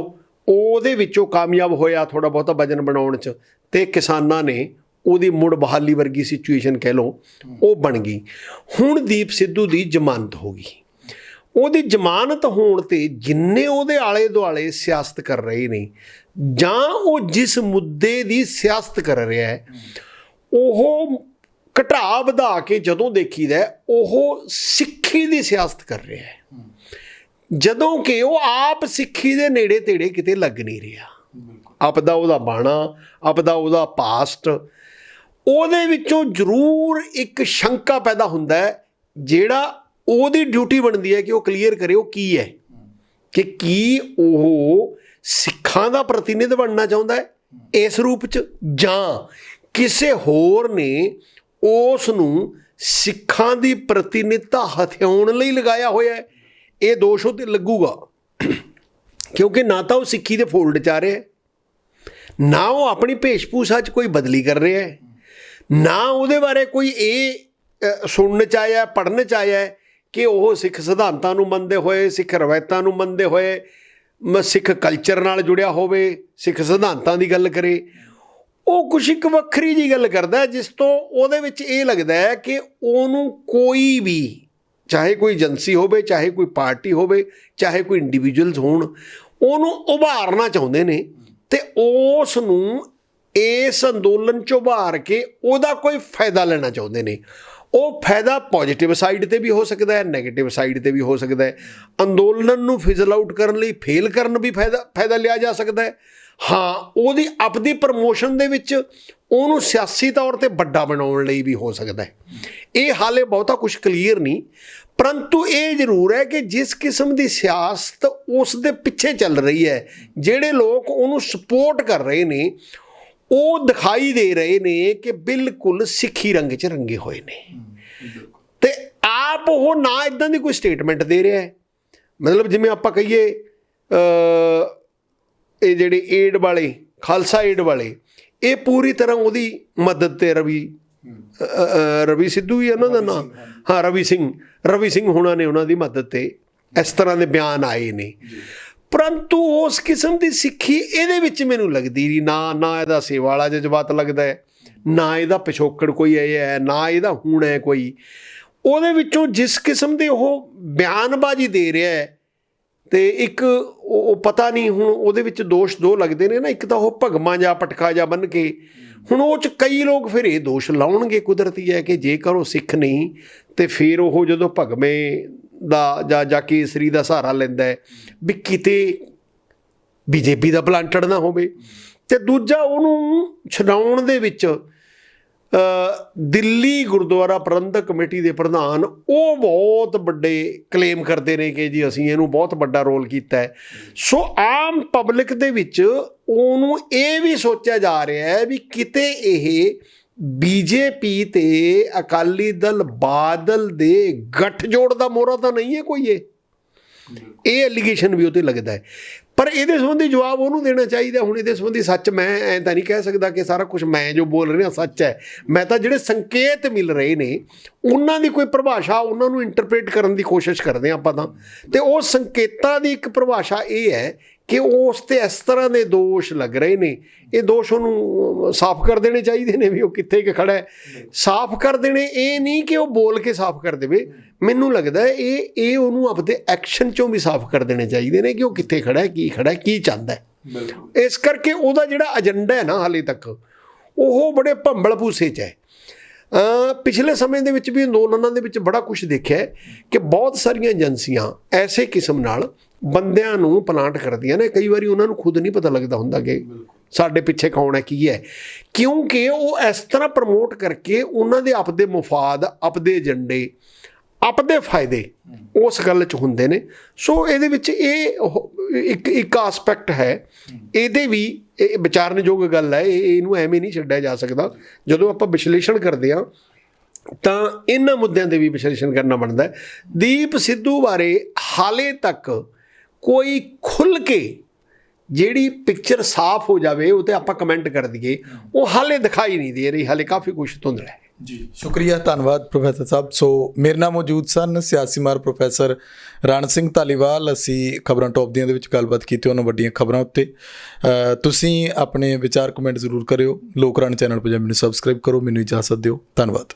ਉਹਦੇ ਵਿੱਚੋਂ ਕਾਮਯਾਬ ਹੋਇਆ ਥੋੜ੍ਹਾ ਬਹੁਤਾ ਵਜਨ ਬਣਾਉਣ 'ਚ, ਅਤੇ ਕਿਸਾਨਾਂ ਨੇ ਉਹਦੀ ਮੁੜ ਬਹਾਲੀ ਵਰਗੀ ਸਿਚੁਏਸ਼ਨ ਕਹਿ ਲਓ, ਉਹ ਬਣ ਗਈ। ਹੁਣ ਦੀਪ ਸਿੱਧੂ ਦੀ ਜ਼ਮਾਨਤ ਹੋ ਗਈ। ਉਹਦੀ ਜ਼ਮਾਨਤ ਹੋਣ 'ਤੇ ਜਿੰਨੇ ਉਹਦੇ ਆਲੇ ਦੁਆਲੇ ਸਿਆਸਤ ਕਰ ਰਹੇ ਨੇ, ਜਾਂ ਉਹ ਜਿਸ ਮੁੱਦੇ ਦੀ ਸਿਆਸਤ ਕਰ ਰਿਹਾ ਹੈ, ਉਹ ਘਟਾ ਵਧਾ ਕੇ ਜਦੋਂ ਦੇਖੀਦਾ ਉਹ ਸਿੱਖੀ ਦੀ ਸਿਆਸਤ ਕਰ ਰਿਹਾ ਹੈ, ਜਦੋਂ ਕਿ ਉਹ ਆਪ ਸਿੱਖੀ ਦੇ ਨੇੜੇ ਤੇੜੇ ਕਿਤੇ ਲੱਗ ਨਹੀਂ ਰਿਹਾ। ਆਪਦਾ ਉਹਦਾ ਬਾਣਾ, ਆਪਦਾ ਉਹਦਾ ਪਾਸਟ, ਉਹਦੇ ਵਿੱਚੋਂ ਜ਼ਰੂਰ ਇੱਕ ਸ਼ੰਕਾ ਪੈਦਾ ਹੁੰਦਾ ਹੈ, ਜਿਹੜਾ ਉਹਦੀ ਡਿਊਟੀ ਬਣਦੀ ਹੈ ਕਿ ਉਹ ਕਲੀਅਰ ਕਰੇ ਉਹ ਕੀ ਹੈ, ਕਿ ਕੀ ਉਹ ਸਿੱਖਾਂ ਦਾ ਪ੍ਰਤੀਨਿਧ ਬਣਨਾ ਚਾਹੁੰਦਾ ਹੈ ਇਸ ਰੂਪ 'ਚ, ਜਾਂ ਕਿਸੇ ਹੋਰ ਨੇ ਉਸ ਨੂੰ ਸਿੱਖਾਂ ਦੀ ਪ੍ਰਤੀਨਿਧਤਾ ਹਥਿਆਉਣ ਲਈ ਲਗਾਇਆ ਹੋਇਆ ਹੈ। ਇਹ ਦੋਸ਼ ਉਹਤੇ ਲੱਗੂਗਾ, ਕਿਉਂਕਿ ਨਾ ਤਾਂ ਉਹ ਸਿੱਖੀ ਦੇ ਫੋਲਡ 'ਚ ਆ ਰਿਹਾ, ਨਾ ਉਹ ਆਪਣੀ ਭੇਸ਼ ਭੂਸ਼ਾ 'ਚ ਕੋਈ ਬਦਲੀ ਕਰ ਰਿਹਾ ਹੈ, ਨਾ ਉਹਦੇ ਬਾਰੇ ਕੋਈ ਇਹ ਸੁਣਨ 'ਚ ਆਇਆ, ਪੜ੍ਹਨ 'ਚ ਆਇਆ ਕਿ ਉਹ ਸਿੱਖ ਸਿਧਾਂਤਾਂ ਨੂੰ ਮੰਨਦੇ ਹੋਏ, ਸਿੱਖ ਰਵਾਇਤਾਂ ਨੂੰ ਮੰਨਦੇ ਹੋਏ, ਸਿੱਖ ਕਲਚਰ ਨਾਲ ਜੁੜਿਆ ਹੋਵੇ, ਸਿੱਖ ਸਿਧਾਂਤਾਂ ਦੀ ਗੱਲ ਕਰੇ। ਉਹ ਕੁਛ ਇੱਕ ਵੱਖਰੀ ਜਿਹੀ ਗੱਲ ਕਰਦਾ, ਜਿਸ ਤੋਂ ਉਹਦੇ ਵਿੱਚ ਇਹ ਲੱਗਦਾ ਹੈ ਕਿ ਉਹਨੂੰ ਕੋਈ ਵੀ, ਚਾਹੇ ਕੋਈ ਏਜੰਸੀ ਹੋਵੇ, ਚਾਹੇ ਕੋਈ ਪਾਰਟੀ ਹੋਵੇ, ਚਾਹੇ ਕੋਈ ਇੰਡੀਵਿਜੂਅਲਸ ਹੋਣ, ਉਹਨੂੰ ਉਭਾਰਨਾ ਚਾਹੁੰਦੇ ਨੇ, ਅਤੇ ਉਸ ਨੂੰ ਇਸ ਅੰਦੋਲਨ 'ਚ ਉਭਾਰ ਕੇ ਉਹਦਾ ਕੋਈ ਫਾਇਦਾ ਲੈਣਾ ਚਾਹੁੰਦੇ ਨੇ। ਉਹ ਫਾਇਦਾ ਪੋਜ਼ੀਟਿਵ ਸਾਈਡ 'ਤੇ ਵੀ ਹੋ ਸਕਦਾ ਹੈ, ਨੈਗੇਟਿਵ ਸਾਈਡ 'ਤੇ ਵੀ ਹੋ ਸਕਦਾ ਹੈ। ਅੰਦੋਲਨ ਨੂੰ ਫਿਜ਼ਲ ਆਊਟ ਕਰਨ ਲਈ, ਫੇਲ ਕਰਨ ਵੀ ਫਾਇਦਾ ਲਿਆ ਜਾ ਸਕਦਾ ਹੈ। ਹਾਂ, ਉਹਦੀ ਆਪਦੀ ਪ੍ਰਮੋਸ਼ਨ ਦੇ ਵਿੱਚ ਉਹਨੂੰ ਸਿਆਸੀ ਤੌਰ 'ਤੇ ਵੱਡਾ ਬਣਾਉਣ ਲਈ ਵੀ ਹੋ ਸਕਦਾ ਹੈ। ਇਹ ਹਾਲੇ ਬਹੁਤਾ ਕੁਛ ਕਲੀਅਰ ਨਹੀਂ, ਪਰੰਤੂ ਇਹ ਜ਼ਰੂਰ ਹੈ ਕਿ ਜਿਸ ਕਿਸਮ ਦੀ ਸਿਆਸਤ ਉਸ ਦੇ ਪਿੱਛੇ ਚੱਲ ਰਹੀ ਹੈ, ਜਿਹੜੇ ਲੋਕ ਉਹਨੂੰ ਸਪੋਰਟ ਕਰ ਰਹੇ ਨੇ, ਉਹ ਦਿਖਾਈ ਦੇ ਰਹੇ ਨੇ ਕਿ ਬਿਲਕੁਲ ਸਿੱਖੀ ਰੰਗ 'ਚ ਰੰਗੇ ਹੋਏ ਨੇ। ਅਤੇ ਆਪ ਉਹ ਨਾ ਇੱਦਾਂ ਦੀ ਕੋਈ ਸਟੇਟਮੈਂਟ ਦੇ ਰਿਹਾ ਹੈ, ਮਤਲਬ ਜਿਵੇਂ ਆਪਾਂ ਕਹੀਏ ਇਹ ਜਿਹੜੇ ਏਡ ਵਾਲੇ, ਖਾਲਸਾ ਏਡ ਵਾਲੇ, ਇਹ ਪੂਰੀ ਤਰ੍ਹਾਂ ਉਹਦੀ ਮਦਦ ਤੇ ਰਵੀ ਸਿੱਧੂ ਹੀ ਉਹਨਾਂ ਦਾ ਨਾਮ, ਹਾਂ ਰਵੀ ਸਿੰਘ ਹੋਣਾ ਨੇ ਉਹਨਾਂ ਦੀ ਮਦਦ ਤੇ ਇਸ ਤਰ੍ਹਾਂ ਦੇ ਬਿਆਨ ਆਏ ਨੇ। ਪਰੰਤੂ ਉਸ ਕਿਸਮ ਦੀ ਸਿੱਖੀ ਇਹਦੇ ਵਿੱਚ ਮੈਨੂੰ ਲੱਗਦੀ ਨਹੀਂ, ਨਾ ਇਹਦਾ ਸੇਵਾ ਵਾਲਾ ਜਜ਼ਬਾਤ ਲੱਗਦਾ ਹੈ, ਨਾ ਇਹਦਾ ਪਿਛੋਕੜ ਕੋਈ ਇਹ ਹੈ, ਨਾ ਇਹਦਾ ਹੁਣ ਹੈ ਕੋਈ। ਉਹਦੇ ਵਿੱਚੋਂ ਜਿਸ ਕਿਸਮ ਦੇ ਉਹ ਬਿਆਨਬਾਜ਼ੀ ਦੇ ਰਿਹਾ ਹੈ, ਅਤੇ ਇੱਕ ਉਹ ਪਤਾ ਨਹੀਂ ਹੁਣ ਉਹਦੇ ਵਿੱਚ ਦੋਸ਼ ਦੋ ਲੱਗਦੇ ਨੇ ਨਾ, ਇੱਕ ਤਾਂ ਉਹ ਭਗਵਾਂ ਜਾਂ ਪਟਕਾ ਜਾਂ ਬੰਨ੍ਹ ਕੇ, ਹੁਣ ਉਹ 'ਚ ਕਈ ਲੋਕ ਫਿਰ ਇਹ ਦੋਸ਼ ਲਾਉਣਗੇ, ਕੁਦਰਤੀ ਹੈ ਕਿ ਜੇਕਰ ਉਹ ਸਿੱਖ ਨਹੀਂ ਅਤੇ ਫਿਰ ਉਹ ਜਦੋਂ ਭਗਵੇਂ ਦਾ ਜਾਂ ਕੇਸਰੀ ਦਾ ਸਹਾਰਾ ਲੈਂਦਾ ਹੈ ਵੀ ਕਿਤੇ ਬੀਜੇਪੀ ਦਾ ਪਲਾਂਟੜ ਨਾ ਹੋਵੇ। ਅਤੇ ਦੂਜਾ ਉਹਨੂੰ ਛਡਾਉਣ ਦੇ ਵਿੱਚ ਦਿੱਲੀ ਗੁਰਦੁਆਰਾ ਪ੍ਰਬੰਧਕ ਕਮੇਟੀ ਦੇ ਪ੍ਰਧਾਨ ਉਹ ਬਹੁਤ ਵੱਡੇ ਕਲੇਮ ਕਰਦੇ ਨੇ ਕਿ ਜੀ ਅਸੀਂ ਇਹਨੂੰ ਬਹੁਤ ਵੱਡਾ ਰੋਲ ਕੀਤਾ ਹੈ। ਸੋ ਆਮ ਪਬਲਿਕ ਦੇ ਵਿੱਚ ਉਹਨੂੰ ਇਹ ਵੀ ਸੋਚਿਆ ਜਾ ਰਿਹਾ ਹੈ ਵੀ ਕਿਤੇ ਇਹ ਬੀਜੇਪੀ ਤੇ ਅਕਾਲੀ ਦਲ ਬਾਦਲ ਦੇ ਗੱਠਜੋੜ ਦਾ ਮੋਹਰਾ ਤਾਂ ਨਹੀਂ ਹੈ ਕੋਈ, ਇਹ ਐਲੀਗੇਸ਼ਨ ਵੀ ਉਹ 'ਤੇ ਲੱਗਦਾ ਹੈ। ਪਰ ਇਹਦੇ ਸੰਬੰਧੀ ਜਵਾਬ ਉਹਨੂੰ ਦੇਣਾ ਚਾਹੀਦਾ। ਹੁਣ ਇਹਦੇ ਸੰਬੰਧੀ ਸੱਚ ਮੈਂ ਐਂ ਤਾਂ ਨਹੀਂ ਕਹਿ ਸਕਦਾ ਕਿ ਸਾਰਾ ਕੁਛ ਮੈਂ ਜੋ ਬੋਲ ਰਿਹਾ ਸੱਚ ਹੈ, ਮੈਂ ਤਾਂ ਜਿਹੜੇ ਸੰਕੇਤ ਮਿਲ ਰਹੇ ਨੇ ਉਹਨਾਂ ਦੀ ਕੋਈ ਪਰਿਭਾਸ਼ਾ, ਉਹਨਾਂ ਨੂੰ ਇੰਟਰਪ੍ਰੇਟ ਕਰਨ ਦੀ ਕੋਸ਼ਿਸ਼ ਕਰਦੇ ਹਾਂ ਆਪਾਂ ਤਾਂ। ਅਤੇ ਉਹ ਸੰਕੇਤਾਂ ਦੀ ਇੱਕ ਪਰਿਭਾਸ਼ਾ ਇਹ ਹੈ ਕਿ ਉਸ 'ਤੇ ਇਸ ਤਰ੍ਹਾਂ ਦੇ ਦੋਸ਼ ਲੱਗ ਰਹੇ ਨੇ, ਇਹ ਦੋਸ਼ ਉਹਨੂੰ ਸਾਫ਼ ਕਰ ਦੇਣੇ ਚਾਹੀਦੇ ਨੇ ਵੀ ਉਹ ਕਿੱਥੇ ਕਿ ਖੜ੍ਹਾ ਹੈ। ਸਾਫ਼ ਕਰ ਦੇਣੇ, ਇਹ ਨਹੀਂ ਕਿ ਉਹ ਬੋਲ ਕੇ ਸਾਫ਼ ਕਰ ਦੇਵੇ, ਮੈਨੂੰ ਲੱਗਦਾ ਇਹ ਉਹਨੂੰ ਆਪਦੇ ਐਕਸ਼ਨ 'ਚੋਂ ਵੀ ਸਾਫ਼ ਕਰ ਦੇਣੇ ਚਾਹੀਦੇ ਨੇ ਕਿ ਉਹ ਕਿੱਥੇ ਖੜ੍ਹਾ ਹੈ, ਕੀ ਚਾਹੁੰਦਾ ਹੈ। ਇਸ ਕਰਕੇ ਉਹਦਾ ਜਿਹੜਾ ਏਜੰਡਾ ਹੈ ਨਾ ਹਾਲੇ ਤੱਕ ਉਹ ਬੜੇ ਭੰਬਲ ਭੂਸੇ 'ਚ ਹੈ। ਪਿਛਲੇ ਸਮੇਂ ਦੇ ਵਿੱਚ ਵੀ ਅੰਦੋਲਨਾਂ ਦੇ ਵਿੱਚ ਬੜਾ ਕੁਛ ਦੇਖਿਆ ਕਿ ਬਹੁਤ ਸਾਰੀਆਂ ਏਜੰਸੀਆਂ ਐਸੇ ਕਿਸਮ ਨਾਲ ਬੰਦਿਆਂ ਨੂੰ ਪਲਾਂਟ ਕਰਦੀਆਂ ਨੇ, ਕਈ ਵਾਰੀ ਉਹਨਾਂ ਨੂੰ ਖੁਦ ਨਹੀਂ ਪਤਾ ਲੱਗਦਾ ਹੁੰਦਾ ਕਿ ਸਾਡੇ ਪਿੱਛੇ ਕੌਣ ਹੈ, ਕੀ ਹੈ, ਕਿਉਂਕਿ ਉਹ ਇਸ ਤਰ੍ਹਾਂ ਪ੍ਰਮੋਟ ਕਰਕੇ ਉਹਨਾਂ ਦੇ ਆਪਦੇ ਮੁਫਾਦ, ਆਪਦੇ ਏਜੰਡੇ, ਆਪਦੇ ਫਾਇਦੇ ਉਸ ਗੱਲ 'ਚ ਹੁੰਦੇ ਨੇ। ਸੋ ਇਹਦੇ ਵਿੱਚ ਇਹ ਇੱਕ ਆਸਪੈਕਟ ਹੈ, ਇਹਦੇ ਵੀ ਇਹ ਵਿਚਾਰਨਯੋਗ ਗੱਲ ਹੈ, ਇਹਨੂੰ ਐਵੇਂ ਨਹੀਂ ਛੱਡਿਆ ਜਾ ਸਕਦਾ। ਜਦੋਂ ਆਪਾਂ ਵਿਸ਼ਲੇਸ਼ਣ ਕਰਦੇ ਹਾਂ ਤਾਂ ਇਹਨਾਂ ਮੁੱਦਿਆਂ 'ਤੇ ਵੀ ਵਿਸ਼ਲੇਸ਼ਣ ਕਰਨਾ ਬਣਦਾ ਹੈ। ਦੀਪ ਸਿੱਧੂ ਬਾਰੇ ਹਾਲੇ ਤੱਕ ਕੋਈ ਖੁੱਲ੍ਹ ਕੇ ਜਿਹੜੀ ਪਿਕਚਰ ਸਾਫ਼ ਹੋ ਜਾਵੇ ਉਹ 'ਤੇ ਆਪਾਂ ਕਮੈਂਟ ਕਰ ਦਈਏ, ਉਹ ਹਾਲੇ ਦਿਖਾਈ ਨਹੀਂ ਦੇ ਰਹੀ, ਹਾਲੇ ਕਾਫੀ ਕੁਛ ਧੁੰਦਲਾ ਹੈ। ਜੀ ਸ਼ੁਕਰੀਆ, ਧੰਨਵਾਦ ਪ੍ਰੋਫੈਸਰ ਸਾਹਿਬ। ਸੋ ਮੇਰੇ ਨਾਲ ਮੌਜੂਦ ਸਨ ਸਿਆਸੀ ਮਾਹਰ ਪ੍ਰੋਫੈਸਰ ਰਣ ਸਿੰਘ ਧਾਲੀਵਾਲ। ਅਸੀਂ ਖਬਰਾਂ ਟੌਪ ਦੀਆਂ ਦੇ ਵਿੱਚ ਗੱਲਬਾਤ ਕੀਤੀ ਉਹਨਾਂ ਵੱਡੀਆਂ ਖਬਰਾਂ ਉੱਤੇ। ਤੁਸੀਂ ਆਪਣੇ ਵਿਚਾਰ ਕਮੈਂਟ ਜ਼ਰੂਰ ਕਰਿਓ। ਲੋਕ ਰਾਣੀ ਚੈਨਲ ਪੰਜਾਬੀ ਨੂੰ ਸਬਸਕ੍ਰਾਈਬ ਕਰੋ। ਮੈਨੂੰ ਇਜਾਜ਼ਤ ਦਿਓ। ਧੰਨਵਾਦ।